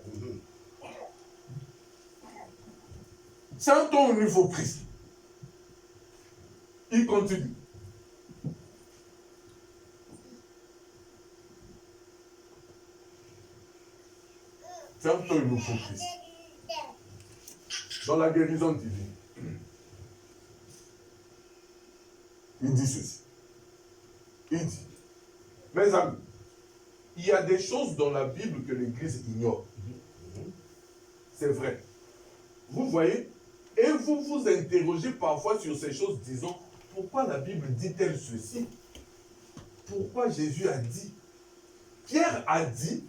C'est un temps où il nous faut Christ. Il continue. C'est un temps où il nous faut Christ. Dans la guérison divine, il dit ceci. Il dit, mes amis, il y a des choses dans la Bible que l'Église ignore. C'est vrai. Vous voyez, et vous vous interrogez parfois sur ces choses, disant, pourquoi la Bible dit-elle ceci? Pourquoi Jésus a dit? Pierre a dit,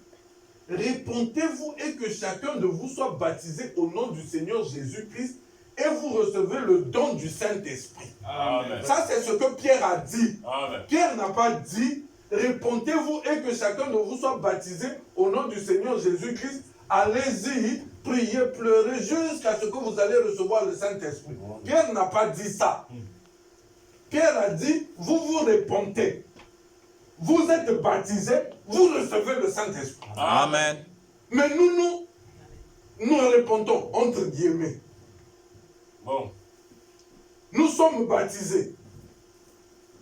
répentez-vous et que chacun de vous soit baptisé au nom du Seigneur Jésus-Christ et vous recevez le don du Saint-Esprit. Amen. Ça, c'est ce que Pierre a dit. Amen. Pierre n'a pas dit, répentez-vous et que chacun de vous soit baptisé au nom du Seigneur Jésus-Christ. Allez-y, priez, pleurez jusqu'à ce que vous allez recevoir le Saint-Esprit. Pierre n'a pas dit ça. Pierre a dit, vous vous répentez. Vous êtes baptisés, vous recevez le Saint-Esprit. Amen. Mais nous répondons, entre guillemets. Bon. Nous sommes baptisés.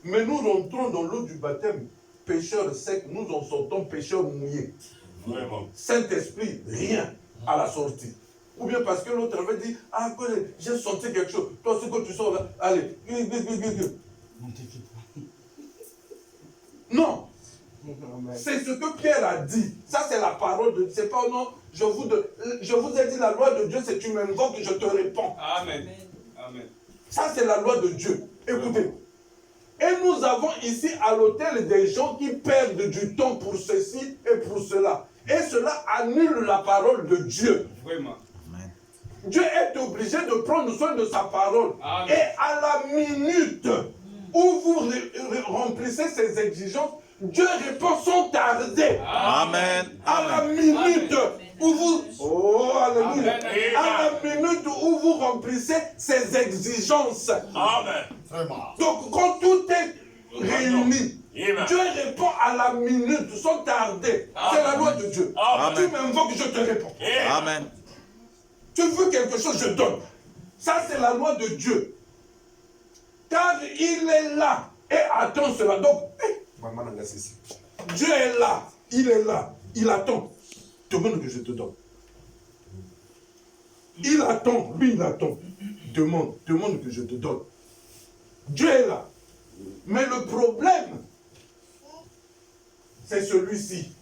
Mais nous rentrons dans l'eau du baptême, pécheurs secs, nous en sortons pécheurs mouillés. Vraiment. Saint-Esprit, rien à la sortie. Ou bien parce que l'autre avait dit, ah, j'ai senti quelque chose. Toi, ce que tu sors là, allez. Non. C'est ce que Pierre a dit. Ça, c'est la parole de Dieu. C'est pas non. Je vous ai dit la loi de Dieu, c'est tu m'invoques, je te réponds. Amen. Amen. Ça, c'est la loi de Dieu. Écoutez. Et nous avons ici à l'autel des gens qui perdent du temps pour ceci et pour cela. Et cela annule la parole de Dieu. Vraiment. Dieu est obligé de prendre soin de sa parole. Amen. Et à la minute où vous remplissez ces exigences, Dieu répond sans tarder. Amen. À la minute où vous... Oh, alléluia. Amen. À la minute où vous remplissez ces exigences. Amen. Vraiment. Donc, quand tout est réuni, Amen. Dieu répond à la minute sans tarder. C'est la loi de Dieu. Amen. Tu m'invoques, je te réponds. Amen. Tu veux quelque chose, je donne. Ça, c'est la loi de Dieu. Car il est là et attend cela. Donc, Dieu est là, il attend. Demande que je te donne. Il attend, lui il attend. Demande que je te donne. Dieu est là. Mais le problème, c'est celui-ci.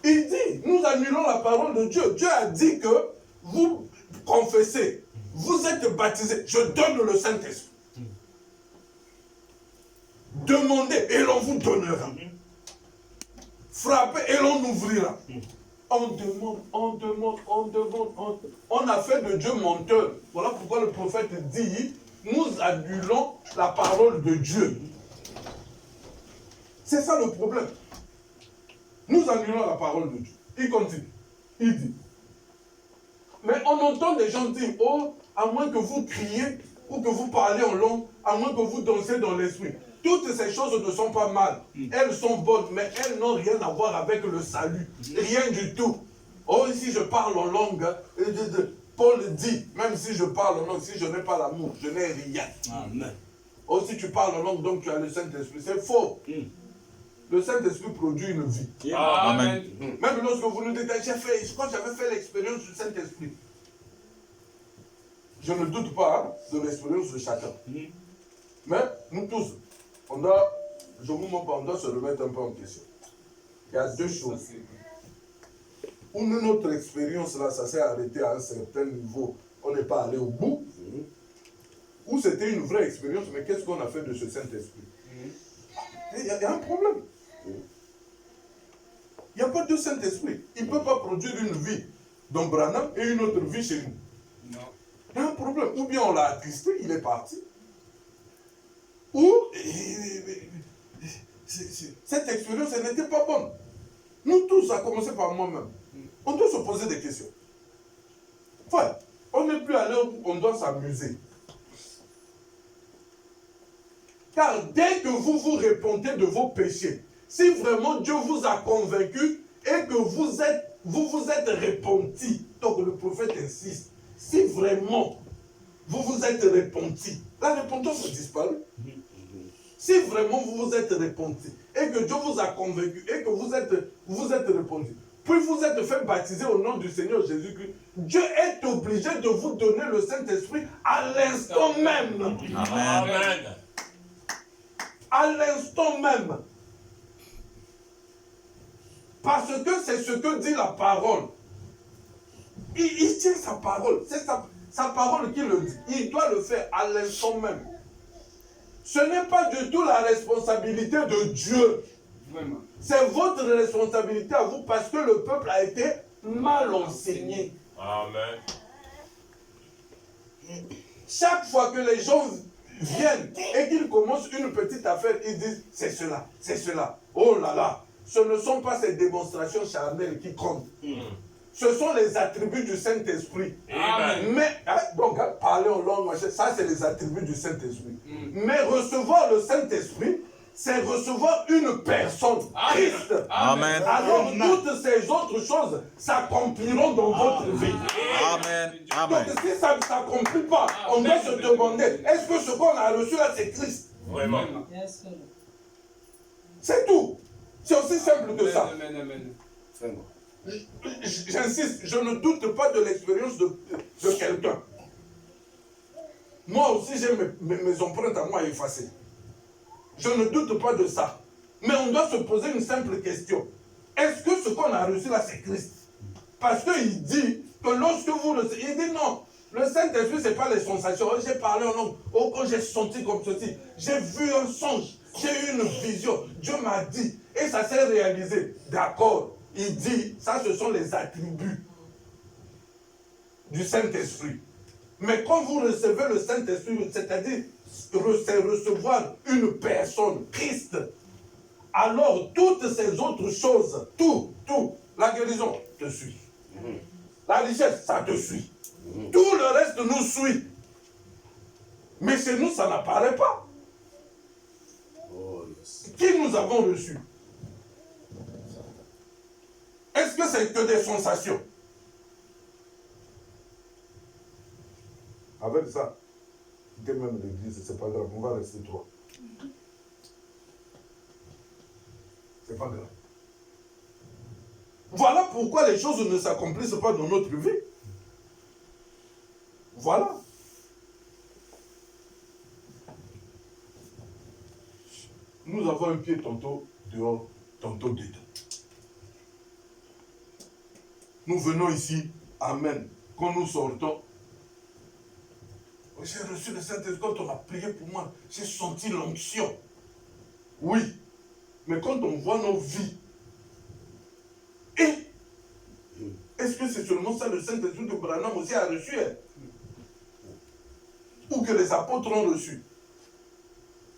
Il dit, nous annulons la parole de Dieu. Dieu a dit que vous confessez, vous êtes baptisés, je donne le Saint-Esprit. Demandez et l'on vous donnera. Frappez et l'on ouvrira. On demande. On a fait de Dieu menteur. Voilà pourquoi le prophète dit, nous annulons la parole de Dieu. C'est ça le problème. Nous annulons la parole de Dieu. Il continue. Il dit. Mais on entend des gens dire, oh, à moins que vous criez ou que vous parlez en langue, à moins que vous dansez dans l'esprit. Toutes ces choses ne sont pas mal. Elles sont bonnes, mais elles n'ont rien à voir avec le salut. Rien du tout. Oh, si je parle en langue, Paul dit, même si je parle en langue, si je n'ai pas l'amour, je n'ai rien. Amen. Oh, si tu parles en langue, donc tu as le Saint-Esprit. C'est faux. Le Saint-Esprit produit une vie. Amen. Même lorsque vous nous dites, je crois que j'avais fait l'expérience du Saint-Esprit. Je ne doute pas de l'expérience de chacun. Mais nous tous, on doit se remettre un peu en question. Il y a deux choses. Où notre expérience là, ça s'est arrêté à un certain niveau, on n'est pas allé au bout. Ou c'était une vraie expérience, mais qu'est-ce qu'on a fait de ce Saint-Esprit? Il y a un problème. Il n'y a pas de Saint-Esprit. Il ne peut pas produire une vie dans Branham et une autre vie chez nous. Non. Il y a un problème. Ou bien on l'a attristé, il est parti. Ou cette expérience, elle n'était pas bonne. Nous tous, à commencer par moi-même, on doit se poser des questions. Enfin, on n'est plus à l'heure où on doit s'amuser. Car dès que vous vous répentez de vos péchés, si vraiment Dieu vous a convaincu et que vous vous êtes repenti, donc le prophète insiste, si vraiment vous vous êtes repenti, la repentance a disparu. Si vraiment vous vous êtes repenti et que Dieu vous a convaincu et que vous êtes repenti, puis vous êtes fait baptiser au nom du Seigneur Jésus-Christ, Dieu est obligé de vous donner le Saint-Esprit à l'instant même. Amen. Amen. À l'instant même. Parce que c'est ce que dit la parole. Il tient sa parole. C'est sa parole qui le dit. Il doit le faire à l'instant même. Ce n'est pas du tout la responsabilité de Dieu. Vraiment. C'est votre responsabilité à vous parce que le peuple a été mal enseigné. Amen. Chaque fois que les gens viennent et qu'ils commencent une petite affaire, ils disent c'est cela, c'est cela. Oh là là, ce ne sont pas ces démonstrations charnelles qui comptent. Ce sont les attributs du Saint-Esprit. Amen. Mais, donc, parler en langue, ça c'est les attributs du Saint-Esprit. Mais recevoir le Saint-Esprit, c'est recevoir une personne, Christ. Amen. Alors toutes ces autres choses s'accompliront dans votre vie. Amen. Amen. Donc si ça ne s'accomplit pas, on doit se demander, est-ce que ce qu'on a reçu là, c'est Christ? Vraiment. C'est tout. C'est aussi simple que ça. Amen, amen. Vraiment. J'insiste, je ne doute pas de l'expérience de quelqu'un. Moi aussi, j'ai mes empreintes à moi à effacer. Je ne doute pas de ça. Mais on doit se poser une simple question. Est-ce que ce qu'on a reçu là, c'est Christ? Parce qu'il dit que lorsque vous le... Il dit non. Le Saint-Esprit, ce n'est pas les sensations. J'ai parlé en langue. Oh, quand j'ai senti comme ceci. J'ai vu un songe. J'ai eu une vision. Dieu m'a dit. Et ça s'est réalisé. D'accord. Il dit, ça ce sont les attributs du Saint-Esprit. Mais quand vous recevez le Saint-Esprit, c'est-à-dire recevoir une personne, Christ, alors toutes ces autres choses, tout, la guérison te suit. La richesse, ça te suit. Tout le reste nous suit. Mais chez nous, ça n'apparaît pas. Oh, yes. Qui nous avons reçus? Est-ce que c'est que des sensations? Avec ça, quittez même l'église, c'est pas grave, on va rester trois. C'est pas grave. Voilà pourquoi les choses ne s'accomplissent pas dans notre vie. Voilà. Nous avons un pied tantôt dehors, tantôt dedans. Nous venons ici, amen. Quand nous sortons, j'ai reçu le Saint-Esprit, quand on a prié pour moi, j'ai senti l'onction. Oui, mais quand on voit nos vies, est-ce que c'est seulement ça le Saint-Esprit que Branham aussi a reçu? Ou que les apôtres ont reçu?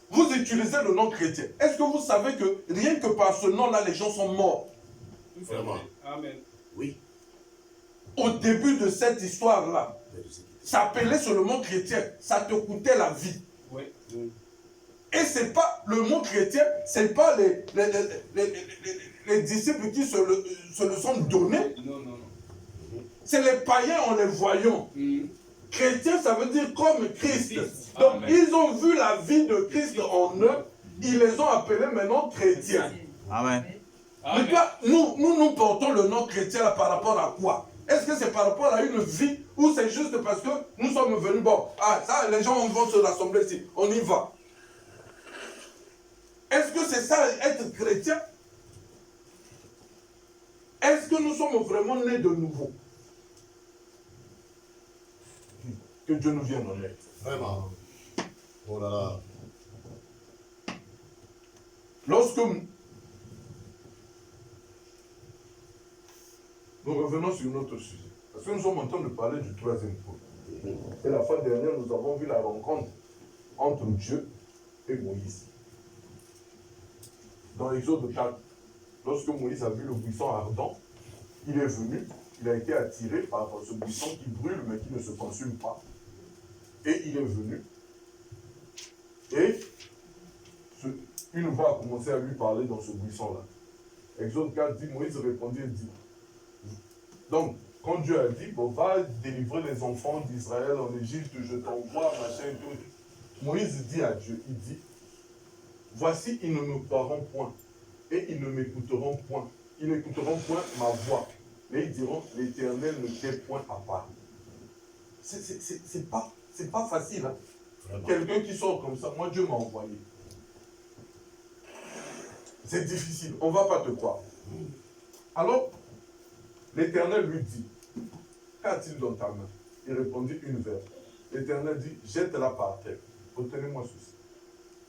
Vous utilisez le nom chrétien. Est-ce que vous savez que rien que par ce nom-là, les gens sont morts? Vraiment. Amen. Oui. Au début de cette histoire-là, s'appeler sur le mot chrétien, ça te coûtait la vie. Oui. Et c'est pas le mot chrétien, c'est pas les disciples qui se le sont donnés. Non, non, non. C'est les païens en les voyant. Chrétien, ça veut dire comme Christ. Donc, Amen. ils ont vu la vie de Christ en eux. Ils les ont appelés maintenant chrétiens. Amen. Mais toi, nous portons le nom chrétien là, par rapport à quoi? Est-ce que c'est par rapport à une vie ou c'est juste parce que nous sommes venus, bon, ça, les gens vont se rassembler ici, on y va. Est-ce que c'est ça, être chrétien? Est-ce que nous sommes vraiment nés de nouveau? Que Dieu nous vienne en aide. Vraiment. Oh là là. Lorsque nous revenons sur notre sujet, parce que nous sommes en train de parler du troisième point. Et la fois dernière, nous avons vu la rencontre entre Dieu et Moïse. Dans l'Exode 4, lorsque Moïse a vu le buisson ardent, il est venu, il a été attiré par ce buisson qui brûle mais qui ne se consume pas. Et il est venu. Et une voix a commencé à lui parler dans ce buisson-là. Exode 4 dit, Moïse répondit et dit. Donc, quand Dieu a dit, bon, va délivrer les enfants d'Israël en Égypte, je t'envoie, machin et tout. Moïse dit à Dieu, il dit, voici, ils ne me croiront point, et ils ne m'écouteront point. Ils n'écouteront point ma voix, mais ils diront, l'Éternel ne t'est point à part. C'est pas facile, hein. Quelqu'un qui sort comme ça, moi Dieu m'a envoyé. C'est difficile, on ne va pas te croire. Alors, l'Éternel lui dit, qu'a-t-il dans ta main? Il répondit, une verge. L'Éternel dit, jette-la par terre. Retenez-moi ceci.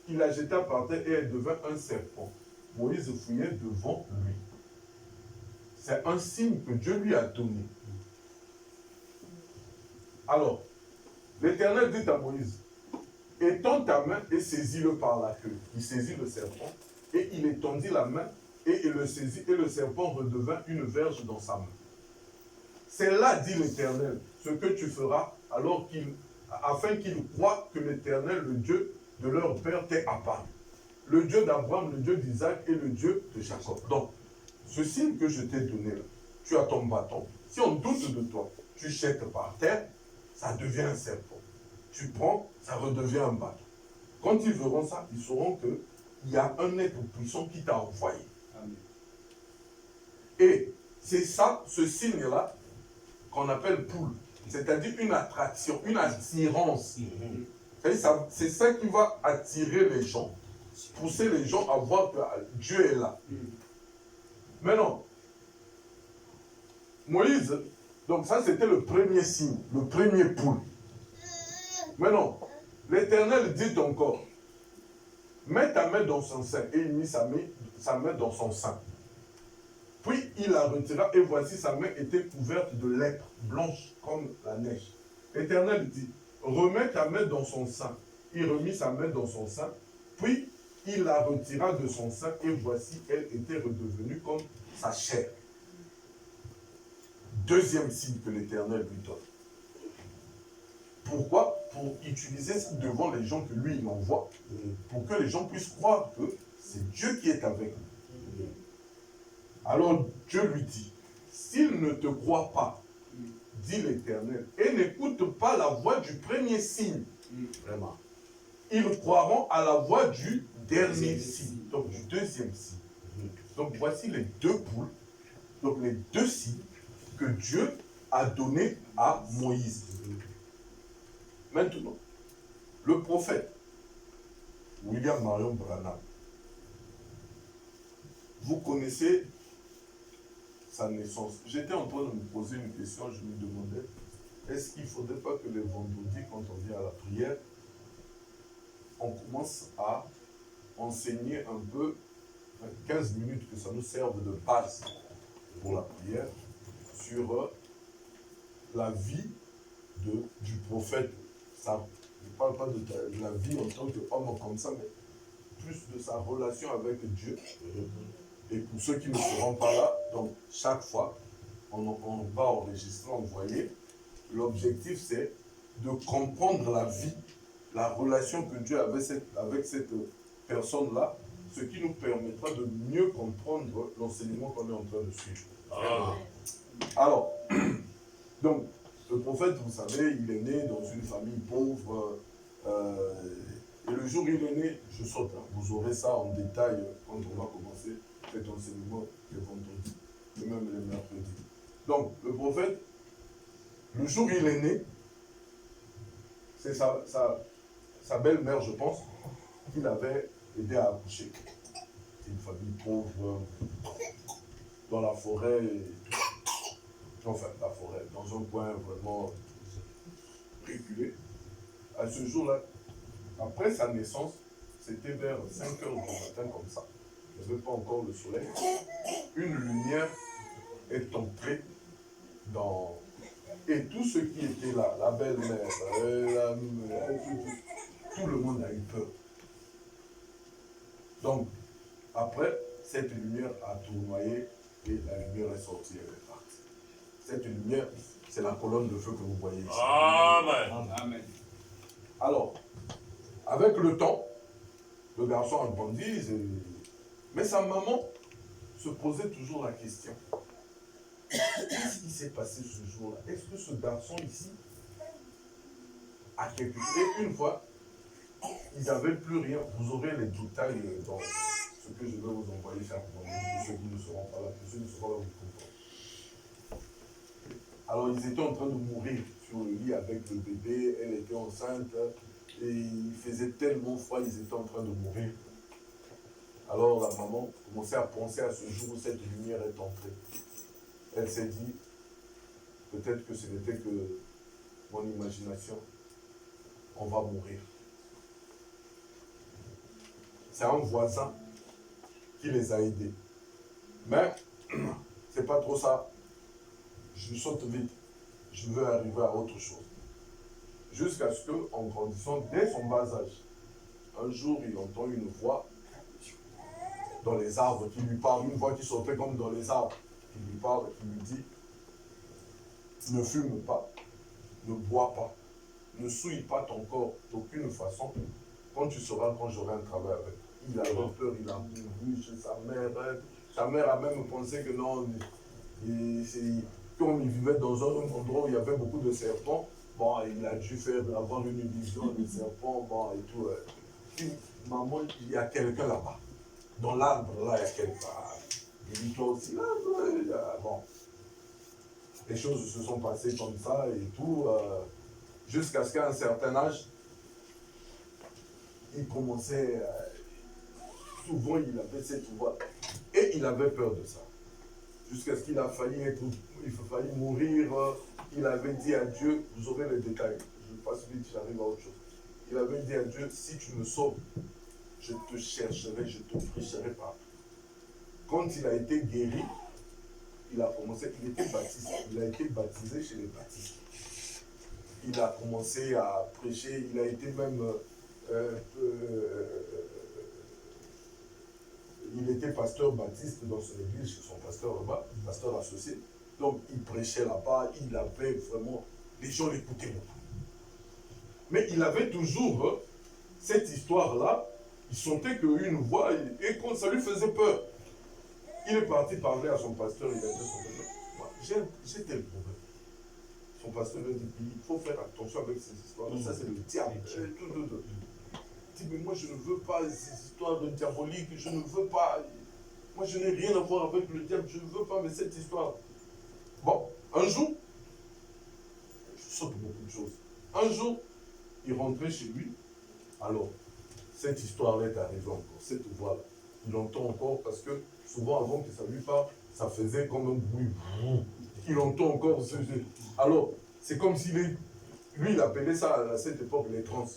Il la jeta par terre et elle devint un serpent. Moïse fouillait devant lui. C'est un signe que Dieu lui a donné. Alors, l'Éternel dit à Moïse, étends ta main et saisis-le par la queue. Il saisit le serpent et il étendit la main et il le saisit et le serpent redevint une verge dans sa main. C'est là, dit l'Éternel, ce que tu feras afin qu'ils croient que l'Éternel, le Dieu de leur père, t'est apparu. Le Dieu d'Abraham, le Dieu d'Isaac et le Dieu de Jacob. Donc, ce signe que je t'ai donné là, tu as ton bâton. Si on doute de toi, tu jettes par terre, ça devient un serpent. Tu prends, ça redevient un bâton. Quand ils verront ça, ils sauront qu'il y a un être puissant qui t'a envoyé. Amen. Et c'est ça, ce signe-là, qu'on appelle poule. C'est-à-dire une attraction, une attirance. C'est ça qui va attirer les gens, pousser les gens à voir que Dieu est là. Maintenant, Moïse, donc ça c'était le premier signe, le premier poule. Maintenant, l'Éternel dit encore, mets ta main dans son sein. Et il mit sa main dans son sein. Puis il la retira et voici sa main était couverte de lèpre, blanche comme la neige. L'Éternel dit, remets ta main dans son sein. Il remit sa main dans son sein, puis il la retira de son sein et voici elle était redevenue comme sa chair. Deuxième signe que l'Éternel lui donne. Pourquoi? Pour utiliser ça devant les gens que lui il envoie, pour que les gens puissent croire que c'est Dieu qui est avec nous. Alors Dieu lui dit, s'ils ne te croient pas, dit l'Éternel, et n'écoute pas la voix du premier signe, vraiment, ils croiront à la voix du dernier signe, donc du deuxième signe. Donc voici les deux poules, donc les deux signes que Dieu a donnés à Moïse. Maintenant, le prophète William Marion Branham, vous connaissez sa naissance. J'étais en train de me poser une question, je me demandais, est-ce qu'il ne faudrait pas que les vendredis, quand on vient à la prière, on commence à enseigner un peu, 15 minutes, que ça nous serve de base pour la prière, sur la vie du prophète. Ça, je ne parle pas de la vie en tant qu'homme comme ça, mais plus de sa relation avec Dieu. Et pour ceux qui ne seront pas là, donc chaque fois, on va enregistrer, envoyer. L'objectif, c'est de comprendre la vie, la relation que Dieu avait avec cette personne-là, ce qui nous permettra de mieux comprendre l'enseignement qu'on est en train de suivre. Alors, donc, le prophète, vous savez, il est né dans une famille pauvre. Et le jour où il est né, je saute. Vous aurez ça en détail quand on va commencer cet enseignement le vendredi, et même le mercredi. Donc, le prophète, le jour où il est né, c'est sa belle-mère, je pense, qui l'avait aidé à accoucher. C'est une famille pauvre, dans la forêt, enfin, la forêt, dans un coin vraiment reculé. À ce jour-là, après sa naissance, c'était vers 5 heures du matin comme ça. Il n'y avait pas encore le soleil. Une lumière est entrée dans... Et tous ceux qui étaient là, la belle-mère, tout le monde a eu peur. Donc, après, cette lumière a tournoyé et la lumière est sortie, elle est partie. Cette lumière, c'est la colonne de feu que vous voyez ici. Amen. Amen. Alors, avec le temps, le garçon a grandi, mais sa maman se posait toujours la question. Qu'est-ce qui s'est passé ce jour-là? Est-ce que ce garçon ici a quelque chose? Et une fois, ils n'avaient plus rien. Vous aurez les détails dans ce que je vais vous envoyer chaque mois. Pour ceux qui ne seront pas là, pour ceux qui ne seront là, vous comprendrez. Alors, ils étaient en train de mourir sur le lit avec le bébé. Elle était enceinte. Et il faisait tellement froid, ils étaient en train de mourir. Alors, la maman commençait à penser à ce jour où cette lumière est entrée. Elle s'est dit, peut-être que ce n'était que mon imagination, on va mourir. C'est un voisin qui les a aidés. Mais, c'est pas trop ça. Je saute vite. Je veux arriver à autre chose. Jusqu'à ce qu'en grandissant, dès son bas âge, un jour, il entend une voix dans les arbres qui lui parle, une voix qui sortait comme dans les arbres, qui lui parle, qui lui dit, ne fume pas, ne bois pas, ne souille pas ton corps d'aucune façon, quand tu sauras quand j'aurai un travail avec. Il avait peur, il a mouru chez sa mère. Sa mère a même pensé que non, comme il vivait dans un endroit où il y avait beaucoup de serpents, bon, il a dû avoir une vision des serpents, bon, et tout. Puis, maman, il y a quelqu'un là-bas. Dans l'arbre, là, il y a quelqu'un. Il dit, toi aussi, là, bon. Les choses se sont passées comme ça et tout, jusqu'à ce qu'à un certain âge, il commençait, souvent il avait cette voix, et il avait peur de ça. Jusqu'à ce qu'il a failli mourir, il avait dit à Dieu, vous aurez les détails, je passe vite, j'arrive à autre chose. Il avait dit à Dieu, si tu me sauves, je te chercherai, je te prêcherai pas. Quand il a été guéri, il a commencé, il était baptisé, il a été baptisé chez les baptistes. Il a commencé à prêcher, il a été même, il était pasteur baptiste dans son église, chez son pasteur là-bas, pasteur associé. Donc il prêchait là-bas, il avait vraiment, les gens l'écoutaient beaucoup. Mais il avait toujours cette histoire-là, il sentait qu'une voix, et quand ça lui faisait peur, il est parti parler à son pasteur, il a dit à son pasteur, moi, j'ai tel problème. Son pasteur lui a dit, il faut faire attention avec ces histoires. Ça, c'est le diable. Il dit, mais moi, je ne veux pas ces histoires de diabolique, je ne veux pas. Moi, je n'ai rien à voir avec le diable, je ne veux pas, mais cette histoire. Bon, un jour, je saute beaucoup de choses. Un jour, il rentrait chez lui. Alors, cette histoire-là est arrivée encore, cette voix-là. Il entend encore parce que souvent, avant que ça lui parle, ça faisait comme un bruit. Il entend encore. Alors, c'est comme s'il est. Lui, il appelait ça à cette époque les trans.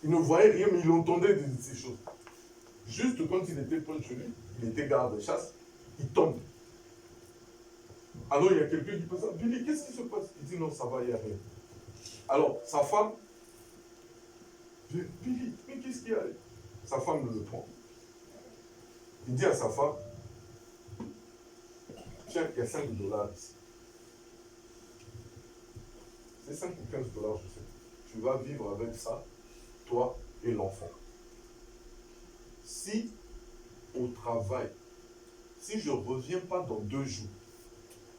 Il ne voyait rien, mais il entendait ces choses. Juste quand il était proche de lui, il était garde-chasse, il tombe. Alors, il y a quelqu'un qui passe, Billy, qu'est-ce qui se passe? Il dit, non, ça va, il n'y a rien. Alors, sa femme, dit, Billy, mais qu'est-ce qu'il y a? Sa femme le prend. Il dit à sa femme, tiens, il y a $5 ici. C'est 5 ou $15, je sais. Tu vas vivre avec ça, toi et l'enfant. Si, au travail, si je ne reviens pas dans 2 jours,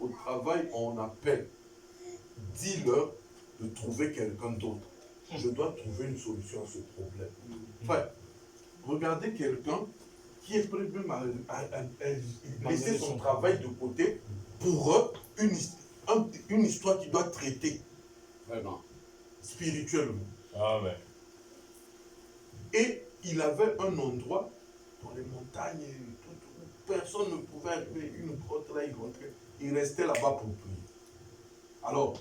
au travail, on appelle, dis-leur de trouver quelqu'un d'autre. Je dois trouver une solution à ce problème. Enfin, regardez quelqu'un qui est prêt même à laisser son travail de côté pour une histoire qu'il doit traiter. Vraiment. Spirituellement. Amen. Et il avait un endroit dans les montagnes où personne ne pouvait arriver. Une grotte là, il rentrait. Il restait là-bas pour prier. Alors,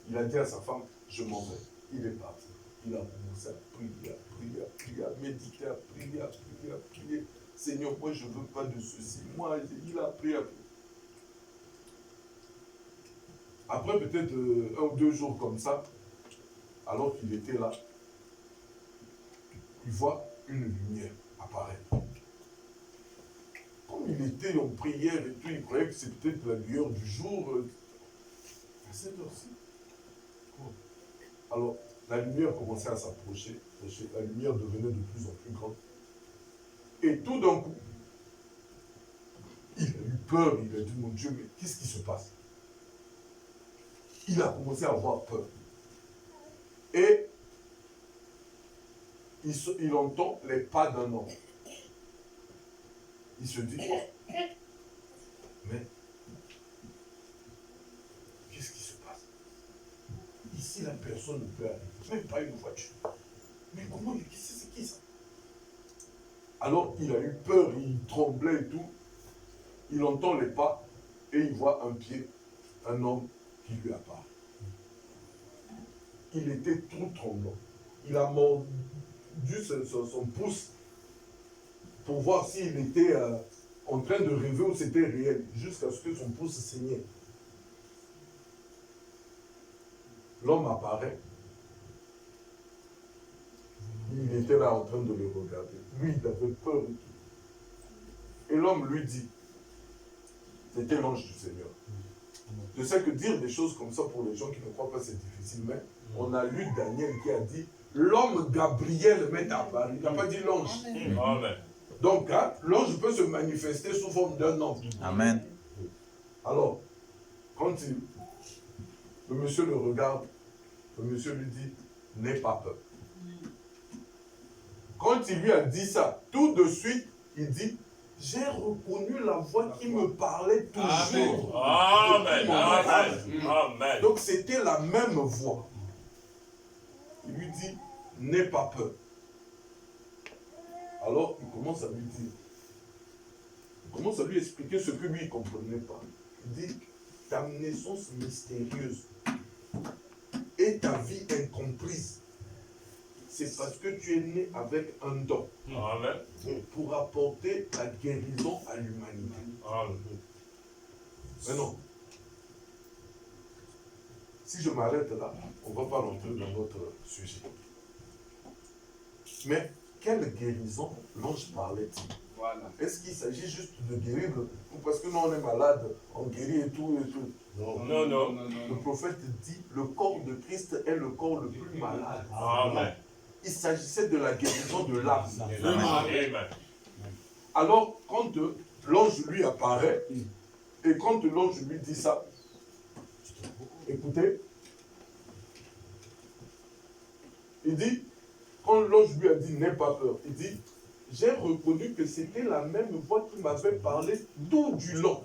il a dit à sa femme, je m'en vais. Il est parti. Il a commencé à prier, à prier, à prier, à méditer, à prier, à prier, à prier. Seigneur, moi je ne veux pas de ceci. Moi, il a prié, à prier. Après peut-être 1 ou 2 jours comme ça, alors qu'il était là, il voit une lumière apparaître. Comme il était en prière et tout, il croyait que c'était peut-être la lueur du jour. À cette heure-ci. Alors, la lumière commençait à s'approcher. La lumière devenait de plus en plus grande. Et tout d'un coup, il a eu peur. Il a dit, mon Dieu, mais qu'est-ce qui se passe? Il a commencé à avoir peur. Et il entend les pas d'un homme. Il se dit, mais qu'est-ce qui se passe? Ici, la personne ne peut arriver, même pas une voiture. Mais comment, c'est qui ça? Alors, il a eu peur, il tremblait et tout. Il entend les pas et il voit un pied, un homme qui lui apparaît. Il était tout tremblant. Il a mordu son pouce pour voir s'il était en train de rêver ou c'était réel, jusqu'à ce que son pouce saignait. L'homme apparaît. Il était là en train de le regarder. Lui, il avait peur et tout. Et l'homme lui dit, c'était l'ange du Seigneur, Je sais que dire des choses comme ça pour les gens qui ne croient pas, c'est difficile, mais on a lu Daniel qui a dit l'homme Gabriel m'est apparu. Il n'a pas dit l'ange. Amen. Donc, hein, l'ange peut se manifester sous forme d'un homme. Amen. Alors, quand le monsieur le regarde, le monsieur lui dit n'aie pas peur. Quand il lui a dit ça, tout de suite, il dit j'ai reconnu la voix qui me parlait toujours. Amen. Amen. Amen. Donc c'était la même voix. Il lui dit, n'aie pas peur. Alors il commence à lui dire, il commence à lui expliquer ce que lui il ne comprenait pas. Il dit, ta naissance mystérieuse et ta vie incomprise, c'est parce que tu es né avec un don Amen. pour apporter la guérison à l'humanité. Amen. Mais non. Si je m'arrête là, on ne va pas rentrer dans notre sujet. Mais quelle guérison l'ange parlait-il? Voilà. Est-ce qu'il s'agit juste de guérir ou parce que nous on est malade, on guérit et tout et tout? Non. Non, non. Le prophète dit, le corps de Christ est le corps le plus malade. Amen. Il s'agissait de la guérison de l'âme. Amen. Alors, quand l'ange lui apparaît, et quand l'ange lui dit ça, écoutez, il dit, quand l'ange lui a dit n'aie pas peur, il dit, j'ai reconnu que c'était la même voix qui m'avait parlé tout du long.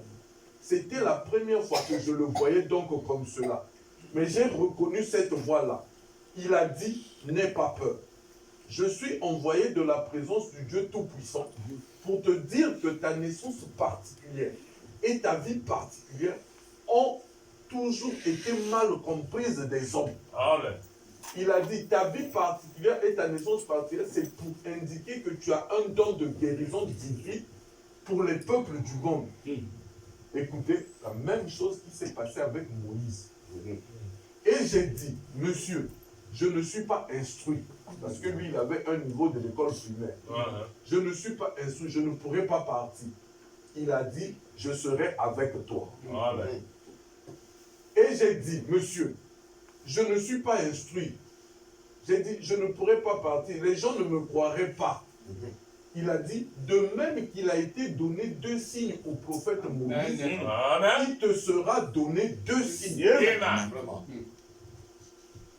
C'était la première fois que je le voyais donc comme cela. Mais j'ai reconnu cette voix-là. Il a dit, n'aie pas peur. Je suis envoyé de la présence du Dieu Tout-Puissant pour te dire que ta naissance particulière et ta vie particulière ont toujours été mal comprises des hommes. Amen. Il a dit, ta vie particulière et ta naissance particulière, c'est pour indiquer que tu as un don de guérison divine pour les peuples du monde. Écoutez, la même chose qui s'est passée avec Moïse. Et j'ai dit, monsieur, je ne suis pas instruit, parce que lui, il avait un niveau de l'école primaire. Je ne suis pas instruit, je ne pourrai pas partir. Il a dit, je serai avec toi. Amen. Et j'ai dit, monsieur, je ne suis pas instruit. J'ai dit, je ne pourrai pas partir. Les gens ne me croiraient pas. Il a dit, de même qu'il a été donné 2 signes au prophète Moïse, Amen. il te sera donné 2 signes. Amen. Vraiment.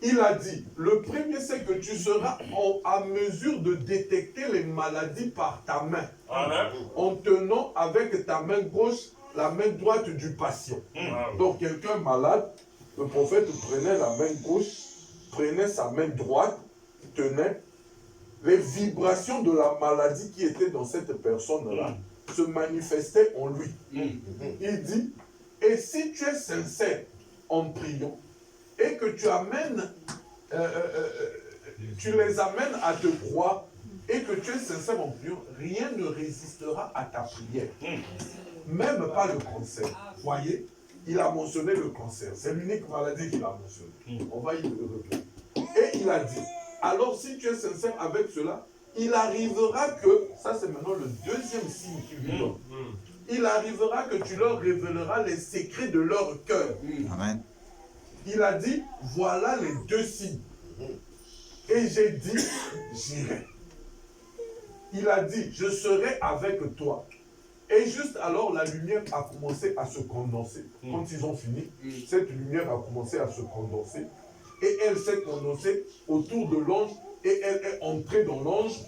Il a dit, le premier c'est que tu seras à mesure de détecter les maladies par ta main, Amen. en tenant avec ta main gauche la main droite du patient. Donc quelqu'un malade, le prophète prenait la main gauche, prenait sa main droite, tenait. Les vibrations de la maladie qui était dans cette personne-là se manifestaient en lui. Il dit, et si tu es sincère en priant, et que tu amènes, tu les amènes à te croire, et que tu es sincère en priant, rien ne résistera à ta prière. Même pas le cancer. Voyez, il a mentionné le cancer. C'est l'unique maladie qu'il a mentionnée. On va y revenir. Et il a dit, alors si tu es sincère avec cela, il arrivera que, ça c'est maintenant le deuxième signe qu'il lui donne, il arrivera que tu leur révéleras les secrets de leur cœur. Amen. Il a dit, voilà les 2 signes. Et j'ai dit, j'irai. Il a dit, je serai avec toi. Et juste alors, la lumière a commencé à se condenser. Quand ils ont fini, cette lumière a commencé à se condenser. Et elle s'est condensée autour de l'ange. Et elle est entrée dans l'ange.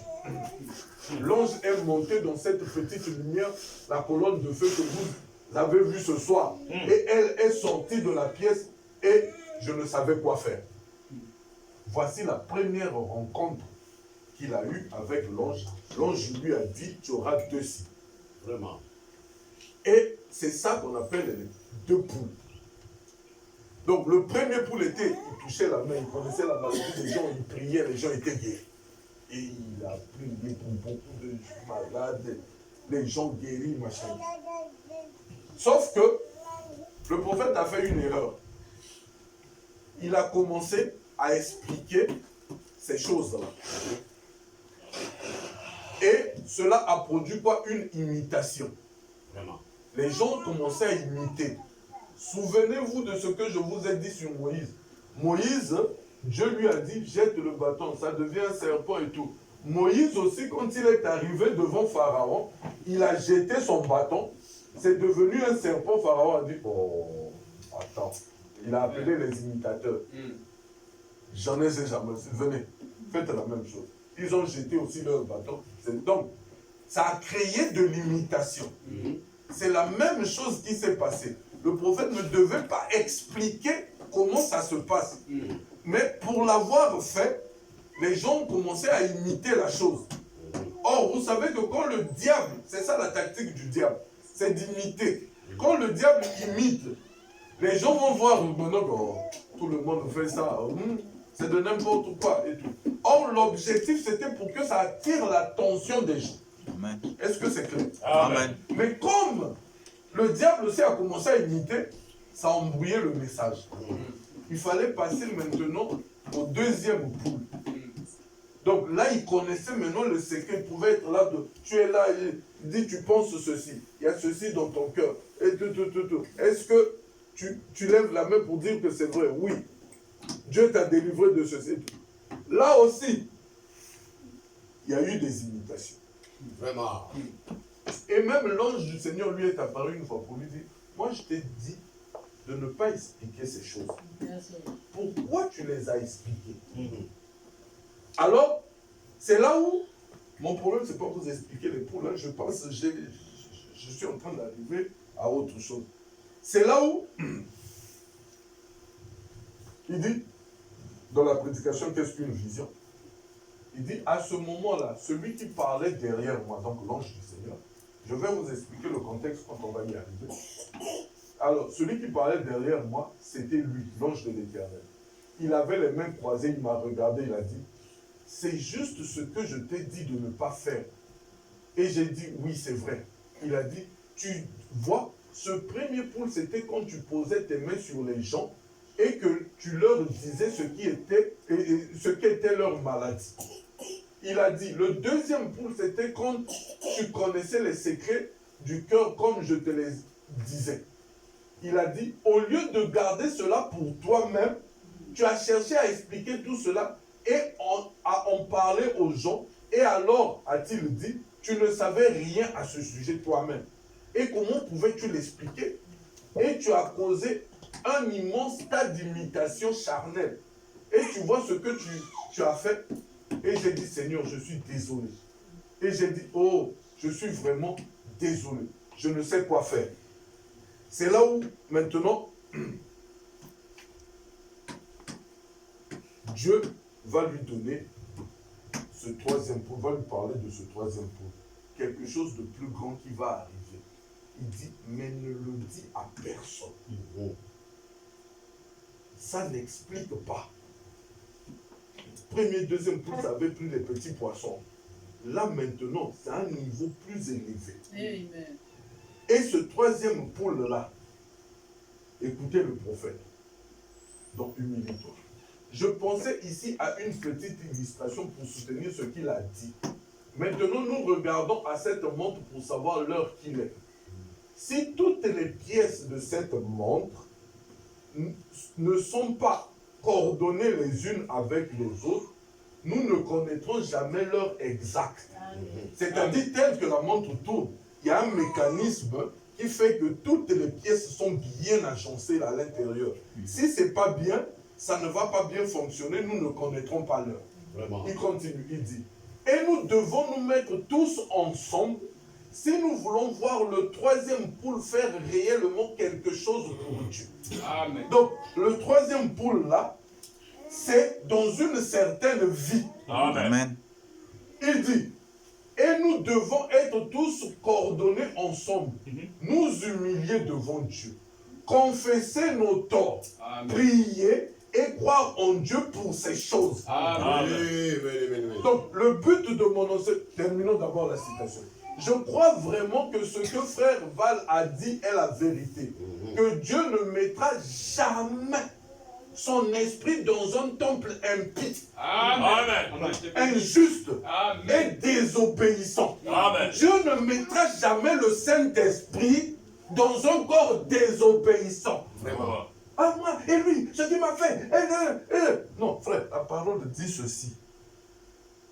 L'ange est monté dans cette petite lumière, la colonne de feu que vous avez vue ce soir. Et elle est sortie de la pièce. Et je ne savais quoi faire. Voici la première rencontre qu'il a eue avec l'ange. L'ange lui a dit, tu auras 2 signes. Vraiment. Et c'est ça qu'on appelle les 2 poules. Donc le premier poule était, il touchait la main, il connaissait la maladie, les gens, ils priaient, les gens étaient guéris. Et il a prié pour beaucoup de malades, les gens guéris, machin. Sauf que le prophète a fait une erreur. Il a commencé à expliquer ces choses-là. Et cela a produit quoi? Une imitation. Vraiment. Les gens commençaient à imiter. souvenez-vous de ce que je vous ai dit sur Moïse. Moïse, Dieu lui a dit, jette le bâton, ça devient un serpent et tout. Moïse aussi, quand il est arrivé devant Pharaon, il a jeté son bâton, c'est devenu un serpent. Pharaon a dit, oh, attends. Il a appelé les imitateurs. J'en ai jamais. Venez, faites la même chose. Ils ont jeté aussi leur bâton. Donc, ça a créé de l'imitation. C'est la même chose qui s'est passée. Le prophète ne devait pas expliquer comment ça se passe. Mais pour l'avoir fait, les gens ont commencé à imiter la chose. Or, vous savez que quand le diable, c'est ça la tactique du diable, c'est d'imiter. Quand le diable imite, les gens vont voir, maintenant, oh, tout le monde fait ça, c'est de n'importe quoi et tout. Or, l'objectif, c'était pour que ça attire l'attention des gens. Amen. Est-ce que c'est clair? Amen. Mais comme le diable aussi a commencé à imiter, ça a embrouillé le message. Il fallait passer maintenant au deuxième poule. Donc là, il connaissait maintenant le secret. Il pouvait être là, tu es là, il dit, tu penses ceci. Il y a ceci dans ton cœur. Et tout. Est-ce que tu lèves la main pour dire que c'est vrai? Oui. Dieu t'a délivré de ceci. Là aussi, il y a eu des imitations. Vraiment. Et même l'ange du Seigneur lui est apparu une fois pour lui dire, moi je t'ai dit de ne pas expliquer ces choses. Pourquoi tu les as expliquées? Alors, c'est là où mon problème, c'est pas vous expliquer les poules. Hein. Je pense que je suis en train d'arriver à autre chose. C'est là où il dit, dans la prédication, qu'est-ce qu'une vision? Il dit, à ce moment-là, celui qui parlait derrière moi, donc l'ange du Seigneur, je vais vous expliquer le contexte quand on va y arriver. Alors, celui qui parlait derrière moi, c'était lui, l'ange de l'Éternel. Il avait les mains croisées, il m'a regardé, il a dit, c'est juste ce que je t'ai dit de ne pas faire. Et j'ai dit, oui, c'est vrai. Il a dit, tu vois, ce premier poule, c'était quand tu posais tes mains sur les gens et que tu leur disais ce qui était leur maladie. Il a dit, le deuxième poule, c'était quand tu connaissais les secrets du cœur comme je te les disais. Il a dit, au lieu de garder cela pour toi-même, tu as cherché à expliquer tout cela et à en parler aux gens. Et alors, a-t-il dit, tu ne savais rien à ce sujet toi-même. Et comment pouvais-tu l'expliquer? Et tu as causé un immense tas d'imitations charnelles. Et tu vois ce que tu as fait. Et j'ai dit, Seigneur, je suis désolé. Et j'ai dit, oh, je suis vraiment désolé. Je ne sais quoi faire. C'est là où, maintenant, Dieu va lui donner ce troisième point, va lui parler de ce troisième point. Quelque chose de plus grand qui va arriver. Il dit, mais ne le dis à personne. Ça n'explique pas. Premier, deuxième poule, ça avait pris les petits poissons. Là, maintenant, c'est un niveau plus élevé. Amen. Et ce troisième poule-là, écoutez le prophète. Donc, humilie-toi. Je pensais ici à une petite illustration pour soutenir ce qu'il a dit. Maintenant, nous regardons à cette montre pour savoir l'heure qu'il est. Si toutes les pièces de cette montre ne sont pas coordonnées les unes avec les autres, nous ne connaîtrons jamais l'heure exacte. C'est-à-dire, tel que la montre tourne, il y a un mécanisme qui fait que toutes les pièces sont bien agencées à l'intérieur. Si ce n'est pas bien, ça ne va pas bien fonctionner, nous ne connaîtrons pas l'heure. Vraiment. Il continue, il dit, et nous devons nous mettre tous ensemble si nous voulons voir le troisième poule faire réellement quelque chose pour Dieu. Amen. Donc, le troisième poule là, c'est dans une certaine vie. Amen. Amen. Il dit, et nous devons être tous coordonnés ensemble, nous humilier devant Dieu, confesser nos torts, Amen. prier et croire en Dieu pour ces choses. Amen. Donc, le but de mon enseignement, terminons d'abord la citation. Je crois vraiment que ce que frère Val a dit est la vérité. Que Dieu ne mettra jamais son esprit dans un temple impie, Amen. injuste et Amen. désobéissant. Amen. Dieu ne mettra jamais le Saint-Esprit dans un corps désobéissant. Vraiment. Ah moi, et lui, ce qu'il m'a fait. Non, frère, la parole dit ceci.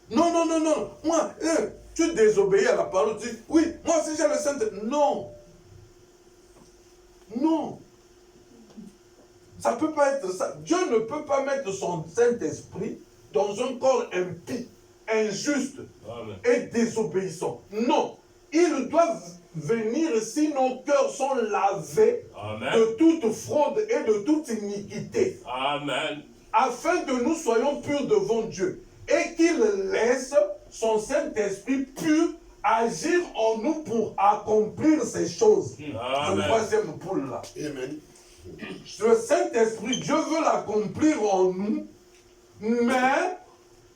Non, non, non, non. Moi, tu désobéis à la parole, tu dis, oui, moi aussi j'ai le Saint-Esprit. Non. Non. Ça ne peut pas être ça. Dieu ne peut pas mettre son Saint-Esprit dans un corps impie, injuste et désobéissant. Non. Il doit venir si nos cœurs sont lavés de toute fraude et de toute iniquité. Amen. Afin que nous soyons purs devant Dieu. Et qu'il laisse son Saint-Esprit pur agir en nous pour accomplir ces choses. Amen. Le troisième poule là. Amen. Le Saint-Esprit, Dieu veut l'accomplir en nous, mais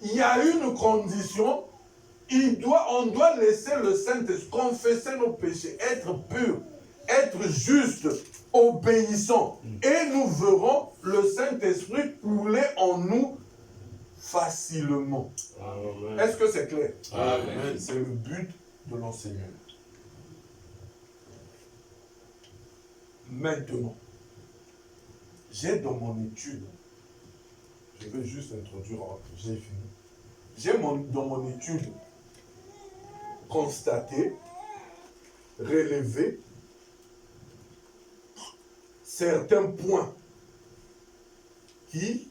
il y a une condition. On doit laisser le Saint-Esprit confesser nos péchés, être pur, être juste, obéissant. Et nous verrons le Saint-Esprit couler en nous facilement. Est-ce que c'est clair? Amen. C'est le but de l'enseignement. Maintenant, j'ai dans mon étude, je vais juste introduire, j'ai fini. J'ai dans mon étude constaté, relevé certains points qui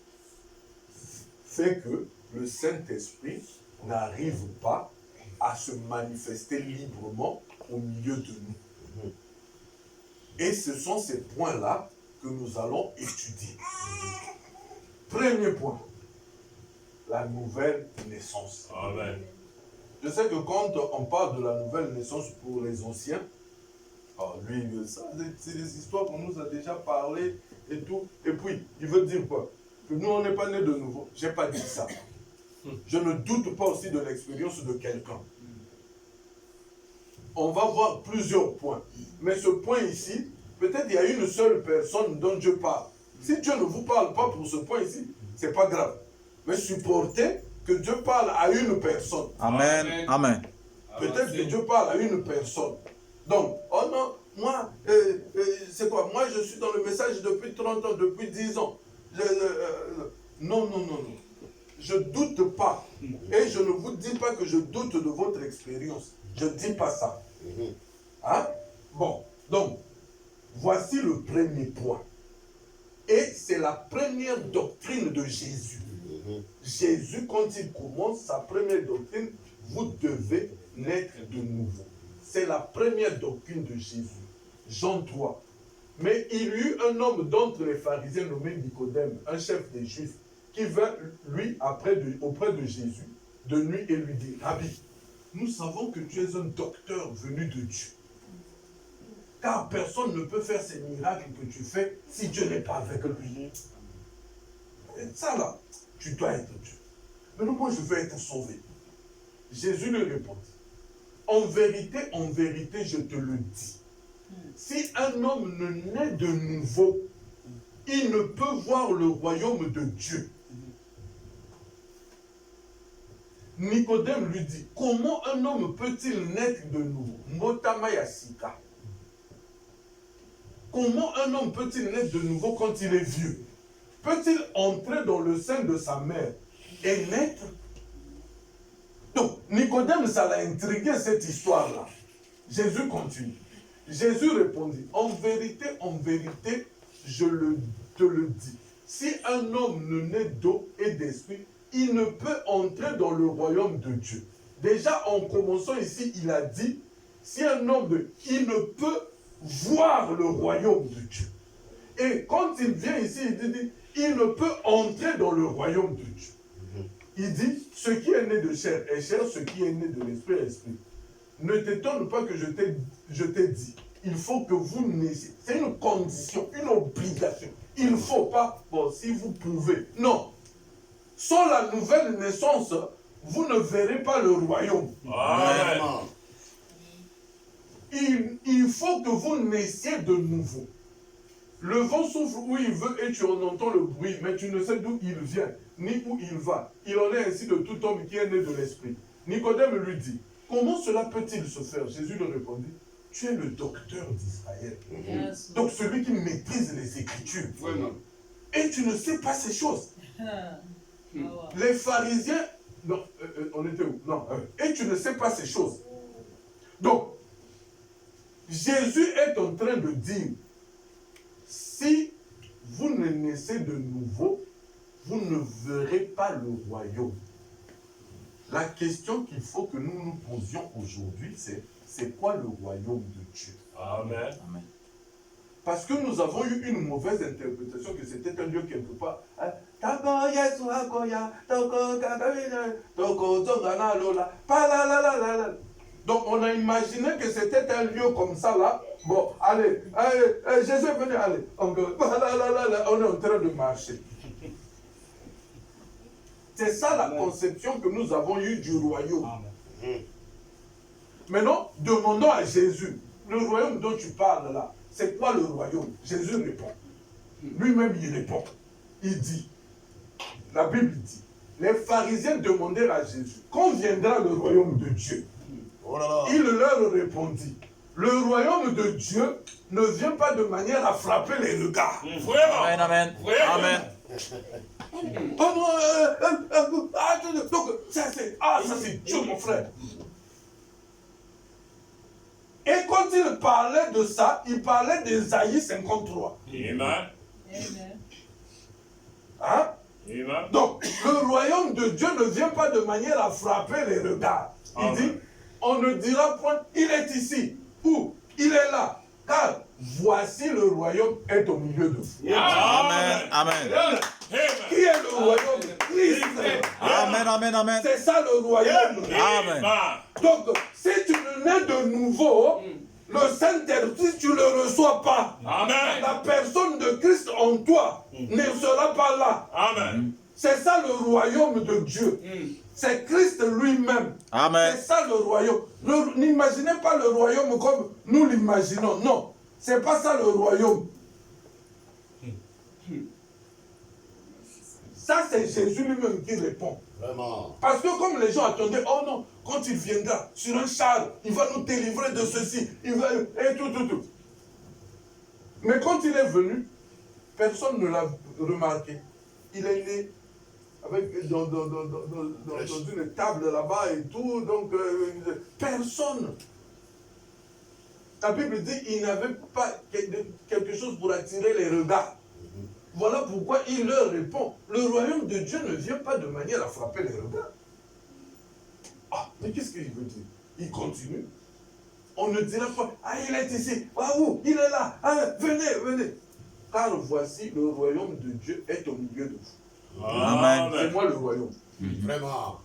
fait que le Saint-Esprit n'arrive pas à se manifester librement au milieu de nous. Et ce sont ces points-là que nous allons étudier. Premier point, la nouvelle naissance. Amen. Je sais que quand on parle de la nouvelle naissance pour les anciens, lui, ça, c'est des histoires qu'on nous a déjà parlé et tout. Et puis, il veut dire quoi? Que nous, on n'est pas nés de nouveau. Je n'ai pas dit ça. Je ne doute pas aussi de l'expérience de quelqu'un. On va voir plusieurs points. Mais ce point ici, peut-être il y a une seule personne dont Dieu parle. Si Dieu ne vous parle pas pour ce point ici, ce n'est pas grave. Mais supportez que Dieu parle à une personne. Amen. Amen. Peut-être que Dieu parle à une personne. Donc, oh non, moi, c'est quoi? Moi, je suis dans le message depuis 30 ans, depuis 10 ans. Non, non, non, non. Je ne doute pas. Et je ne vous dis pas que je doute de votre expérience. Je ne dis pas ça. Hein? Bon, donc, voici le premier point. Et c'est la première doctrine de Jésus. Jésus, quand il commence sa première doctrine, vous devez naître de nouveau. C'est la première doctrine de Jésus. Jean 3. Mais il y eut un homme d'entre les pharisiens nommé Nicodème, un chef des Juifs, qui vint, lui, auprès de Jésus, de nuit, et lui dit, Rabbi, nous savons que tu es un docteur venu de Dieu. Car personne ne peut faire ces miracles que tu fais si Dieu n'est pas avec lui. Et ça là, tu dois être Dieu. Mais non, moi je veux être sauvé. Jésus lui répondit, en vérité, je te le dis. Si un homme ne naît de nouveau, il ne peut voir le royaume de Dieu. Nicodème lui dit, comment un homme peut-il naître de nouveau? Motamayasika. Comment un homme peut-il naître de nouveau quand il est vieux? Peut-il entrer dans le sein de sa mère et naître? Donc, Nicodème, ça l'a intrigué cette histoire-là. Jésus continue. Jésus répondit, en vérité, je te le dis. Si un homme ne naît d'eau et d'esprit, il ne peut entrer dans le royaume de Dieu. Déjà, en commençant ici, il a dit, si un homme, il ne peut voir le royaume de Dieu. Et quand il vient ici, il dit, il ne peut entrer dans le royaume de Dieu. Il dit, ce qui est né de chair est chair, ce qui est né de l'esprit est esprit. Ne t'étonne pas que je t'ai dit, il faut que vous naissiez. C'est une condition, une obligation. Il ne faut pas, bon, si vous pouvez. Non. Sans la nouvelle naissance, vous ne verrez pas le royaume. Amen. Il faut que vous naissiez de nouveau. Le vent souffle où il veut et tu en entends le bruit, mais tu ne sais d'où il vient, ni où il va. Il en est ainsi de tout homme qui est né de l'esprit. Nicodème lui dit, comment cela peut-il se faire? Jésus lui répondit, tu es le docteur d'Israël. Yes. Donc celui qui maîtrise les Écritures. Vraiment. Et tu ne sais pas ces choses. Ah, ouais. Les pharisiens, non, on était où? Non, et tu ne sais pas ces choses. Donc, Jésus est en train de dire, si vous ne naissez de nouveau, vous ne verrez pas le royaume. La question qu'il faut que nous nous posions aujourd'hui, c'est quoi le royaume de Dieu? Amen. Parce que nous avons eu une mauvaise interprétation que c'était un Dieu quelque part. Donc on a imaginé que c'était un lieu comme ça là. Bon, allez, Jésus est venu, allez. On est en train de marcher. C'est ça la conception que nous avons eue du royaume. Maintenant, demandons à Jésus, le royaume dont tu parles là, c'est quoi le royaume? Jésus répond. Lui-même, il répond. Il dit, la Bible dit, les pharisiens demandèrent à Jésus, quand viendra le royaume de Dieu? Oh là là. Il leur répondit, le royaume de Dieu ne vient pas de manière à frapper les regards. Vraiment. Amen, amen. Vraiment. Amen. Oh non, donc, ça c'est Dieu, mon frère. Et quand il parlait de ça, il parlait d'Ésaïe 53. Amen. Amen. Hein? Amen. Donc, le royaume de Dieu ne vient pas de manière à frapper les regards. Il Amen. dit, on ne dira point, il est ici, ou il est là, car voici le royaume est au milieu de vous. Amen, amen. Qui est le royaume? Christ. Amen, amen, amen. C'est ça le royaume. Amen. Donc, si tu ne nais de nouveau, le Saint-Esprit, tu ne le reçois pas. Amen. La personne de Christ en toi ne sera pas là. Amen. C'est ça le royaume de Dieu. C'est Christ lui-même. Amen. C'est ça le royaume. N'imaginez pas le royaume comme nous l'imaginons. Non, c'est pas ça le royaume. Ça, c'est Jésus lui-même qui répond. Vraiment. Parce que comme les gens attendaient, oh non, quand il viendra sur un char, il va nous délivrer de ceci, il va... et tout. Mais quand il est venu, personne ne l'a remarqué. Il est né avec, dans une table là-bas et tout, donc personne. La Bible dit qu'il n'avait pas quelque chose pour attirer les regards. Voilà pourquoi il leur répond, le royaume de Dieu ne vient pas de manière à frapper les regards. Ah, mais qu'est-ce qu'il veut dire? Il continue. On ne dira pas, ah, il est ici, ah, où? Il est là, ah, venez. Car voici, le royaume de Dieu est au milieu de vous. Amen. C'est moi le royaume. Vraiment.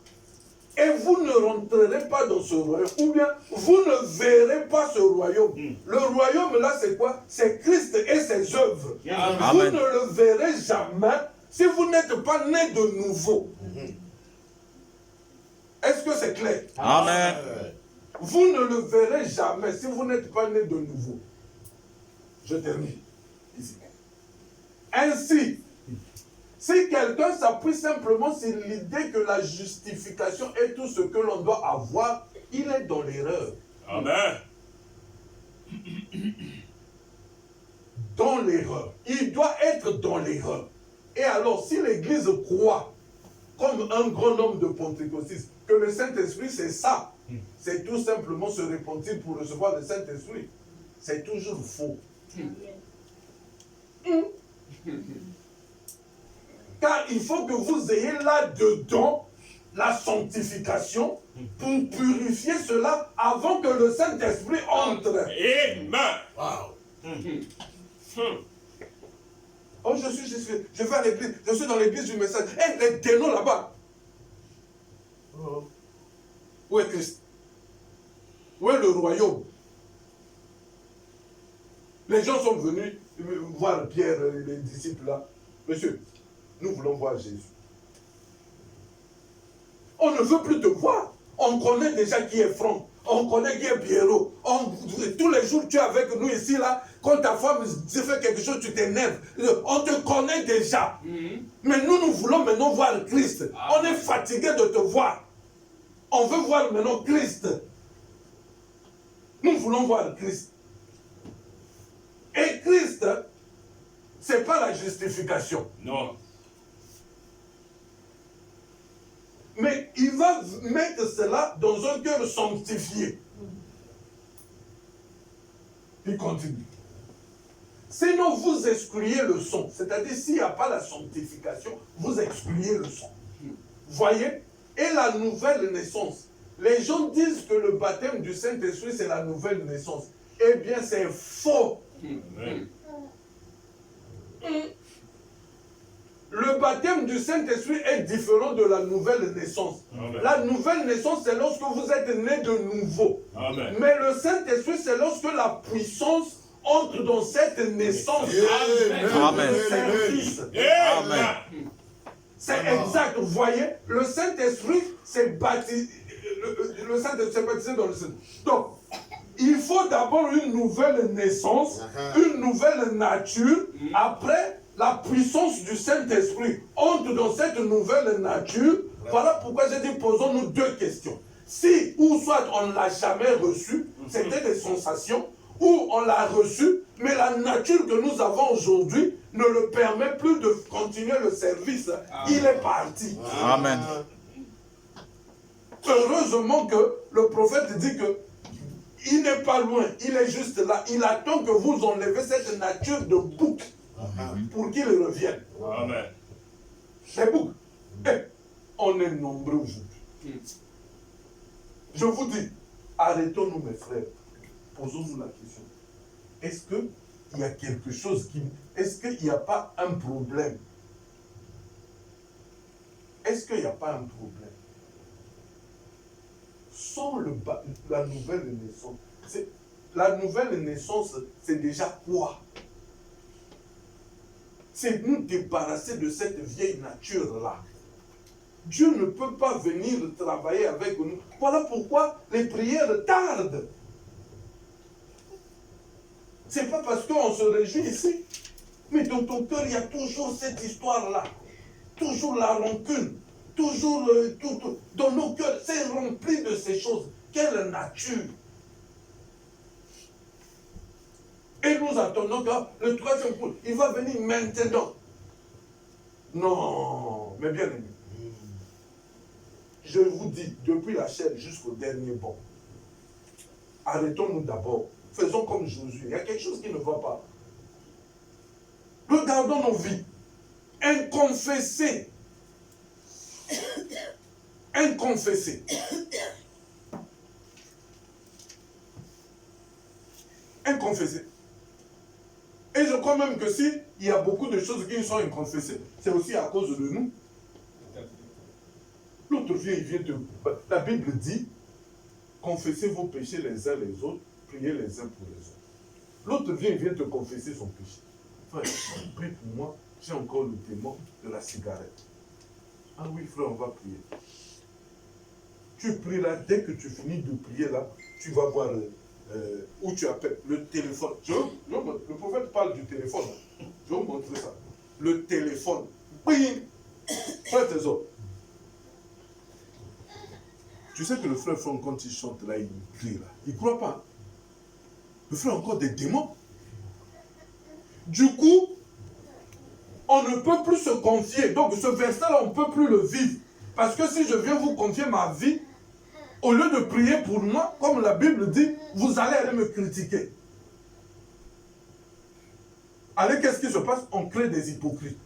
Et vous ne rentrerez pas dans ce royaume, ou bien vous ne verrez pas ce royaume. Le royaume là, c'est quoi? C'est Christ et ses œuvres. Vous Amen. ne le verrez jamais si vous n'êtes pas né de nouveau. Est-ce que c'est clair? Amen. Vous ne le verrez jamais si vous n'êtes pas né de nouveau. Je termine ici. Ainsi, si quelqu'un s'appuie simplement sur l'idée que la justification est tout ce que l'on doit avoir, il est dans l'erreur. Amen. Dans l'erreur. Il doit être dans l'erreur. Et alors, si l'Église croit, comme un grand nombre de pentecôtistes, que le Saint-Esprit c'est ça, c'est tout simplement se repentir pour recevoir le Saint-Esprit, c'est toujours faux. Car il faut que vous ayez là-dedans la sanctification pour purifier cela avant que le Saint-Esprit entre. Amen. Wow. Oh, je vais à l'église, je suis dans l'église du message. Hé, les démons là-bas. Où est Christ? Où est le royaume? Les gens sont venus voir Pierre, les disciples là. Monsieur, nous voulons voir Jésus. On ne veut plus te voir. On connaît déjà qui est Franck. On connaît qui est Pierrot. Tous les jours tu es avec nous ici là. Quand ta femme fait quelque chose, tu t'énerves. On te connaît déjà. Mais nous voulons maintenant voir Christ. On est fatigué de te voir. On veut voir maintenant Christ. Nous voulons voir Christ. Et Christ, ce n'est pas la justification. Non. Mais il va mettre cela dans un cœur sanctifié. Il continue. Sinon, vous excluez le son. C'est-à-dire, s'il n'y a pas la sanctification, vous excluez le son. Voyez? Et la nouvelle naissance. Les gens disent que le baptême du Saint-Esprit, c'est la nouvelle naissance. Eh bien, c'est faux. Amen. Le baptême du Saint-Esprit est différent de la nouvelle naissance. Amen. La nouvelle naissance, c'est lorsque vous êtes né de nouveau. Amen. Mais le Saint-Esprit, c'est lorsque la puissance entre dans cette naissance. Amen. Le service. Amen. C'est exact. Vous voyez, le Saint-Esprit s'est baptisé. Le Saint-Esprit s'est baptisé dans le Saint-Esprit. Donc, il faut d'abord une nouvelle naissance, une nouvelle nature. Après, la puissance du Saint-Esprit entre dans cette nouvelle nature. Voilà pourquoi j'ai dit, posons-nous deux questions. Si, ou soit on ne l'a jamais reçu, c'était des sensations, ou on l'a reçu, mais la nature que nous avons aujourd'hui ne le permet plus de continuer le service. Il est parti. Amen. Heureusement que le prophète dit que il n'est pas loin, il est juste là. Il attend que vous enlevez cette nature de bouc pour qu'il revienne. Amen. Les boucs. On est nombreux aujourd'hui. Je vous dis, arrêtons-nous mes frères. Posons-nous la question. Est-ce qu'il y a quelque chose qui... Est-ce qu'il n'y a pas un problème? Est-ce qu'il n'y a pas un problème? Sans la nouvelle naissance. La nouvelle naissance, c'est déjà quoi? C'est nous débarrasser de cette vieille nature-là. Dieu ne peut pas venir travailler avec nous. Voilà pourquoi les prières tardent. C'est pas parce qu'on se réjouit ici, mais dans ton cœur, il y a toujours cette histoire-là. Toujours la rancune. Toujours, dans nos cœurs, c'est rempli de ces choses. Quelle nature! Et nous attendons que le troisième coup, il va venir maintenant. Non, mais bien aimé. Je vous dis, depuis la chair jusqu'au dernier bon, arrêtons-nous d'abord. Faisons comme Josué. Il y a quelque chose qui ne va pas. Regardons nos vies. Inconfessés. Inconfessés. Inconfessés. Et je crois même que si il y a beaucoup de choses qui sont inconfessées, c'est aussi à cause de nous. L'autre vient, il vient te... La Bible dit, confessez vos péchés les uns les autres, priez les uns pour les autres. L'autre vient, il vient te confesser son péché. Frère, prie pour moi, j'ai encore le démon de la cigarette. Ah oui, frère, on va prier. Tu pries là, dès que tu finis de prier là, tu vas voir où tu appelles le téléphone. Le prophète parle du téléphone. Je vais vous montrer ça. Le téléphone. Bing! Frère Trésor. Tu sais que le frère Franck, quand il chante là, il crie là. Il ne croit pas. Le frère a encore des démons. Du coup, on ne peut plus se confier. Donc ce verset-là, on ne peut plus le vivre. Parce que si je viens vous confier ma vie, au lieu de prier pour moi, comme la Bible dit, vous allez aller me critiquer. Allez, qu'est-ce qui se passe? On crée des hypocrites.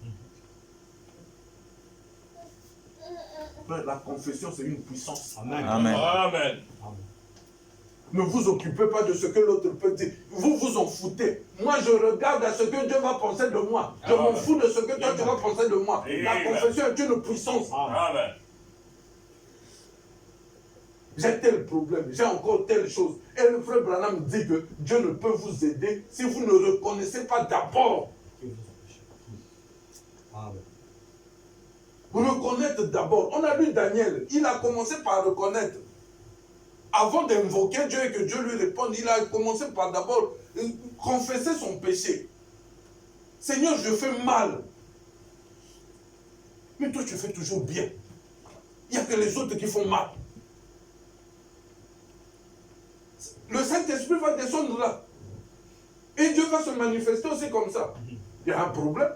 La confession, c'est une puissance. Amen. Amen. Amen. Ne vous occupez pas de ce que l'autre peut dire. Vous vous en foutez. Moi, je regarde à ce que Dieu va penser de moi. Je m'en fous de ce que toi, tu vas penser de moi. La confession est une puissance. Amen. J'ai tel problème, j'ai encore telle chose. Et le frère Branham dit que Dieu ne peut vous aider si vous ne reconnaissez pas d'abord. Amen. Reconnaître d'abord. On a lu Daniel, il a commencé par reconnaître. Avant d'invoquer Dieu et que Dieu lui réponde, il a commencé par d'abord confesser son péché. Seigneur, je fais mal. Mais toi, tu fais toujours bien. Il n'y a que les autres qui font mal. le Saint-Esprit va descendre là. Et Dieu va se manifester aussi comme ça. Il y a un problème.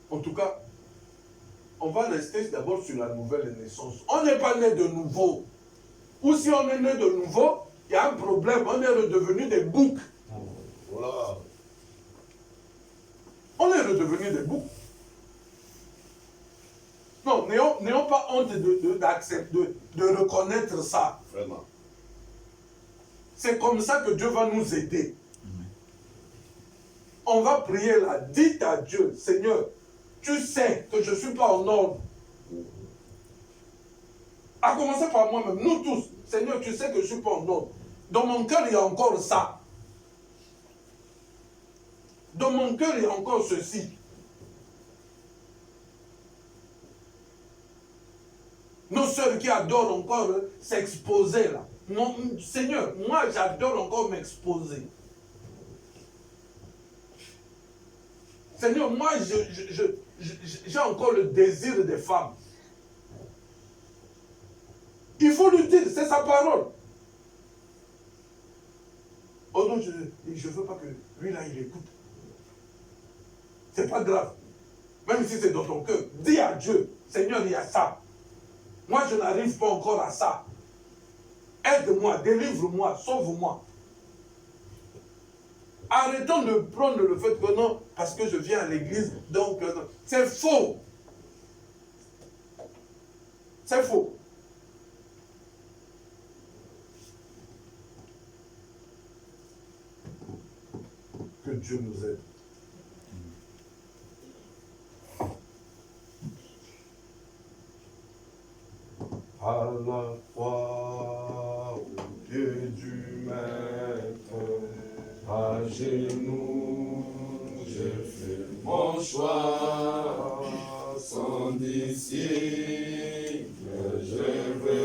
En tout cas, on va rester d'abord sur la nouvelle naissance. On n'est pas né de nouveau. Ou si on est né de nouveau, il y a un problème. On est redevenu des boucs. Voilà. On est redevenu des boucs. Non, n'ayons pas honte de reconnaître ça. Vraiment. C'est comme ça que Dieu va nous aider. On va prier là. Dites à Dieu, Seigneur, tu sais que je ne suis pas en ordre. À commencer par moi-même, nous tous. Seigneur, tu sais que je ne suis pas en ordre. Dans mon cœur, il y a encore ça. Dans mon cœur, il y a encore ceci. Nos sœurs qui adorent encore s'exposer là. Seigneur, moi j'adore encore m'exposer. Seigneur, moi j'ai encore le désir des femmes. Il faut lui dire, c'est sa parole. Oh non, je ne veux pas que lui là il écoute. C'est pas grave. Même si c'est dans ton cœur, dis à Dieu, Seigneur, il y a ça. Moi, je n'arrive pas encore à ça. Aide-moi, délivre-moi, sauve-moi. Arrêtons de prendre le fait que non, parce que je viens à l'église, donc c'est faux. C'est faux. Que Dieu nous aide. À la croix, au pied du Maître, à genoux, j'ai fait mon choix, sans disciple, je vais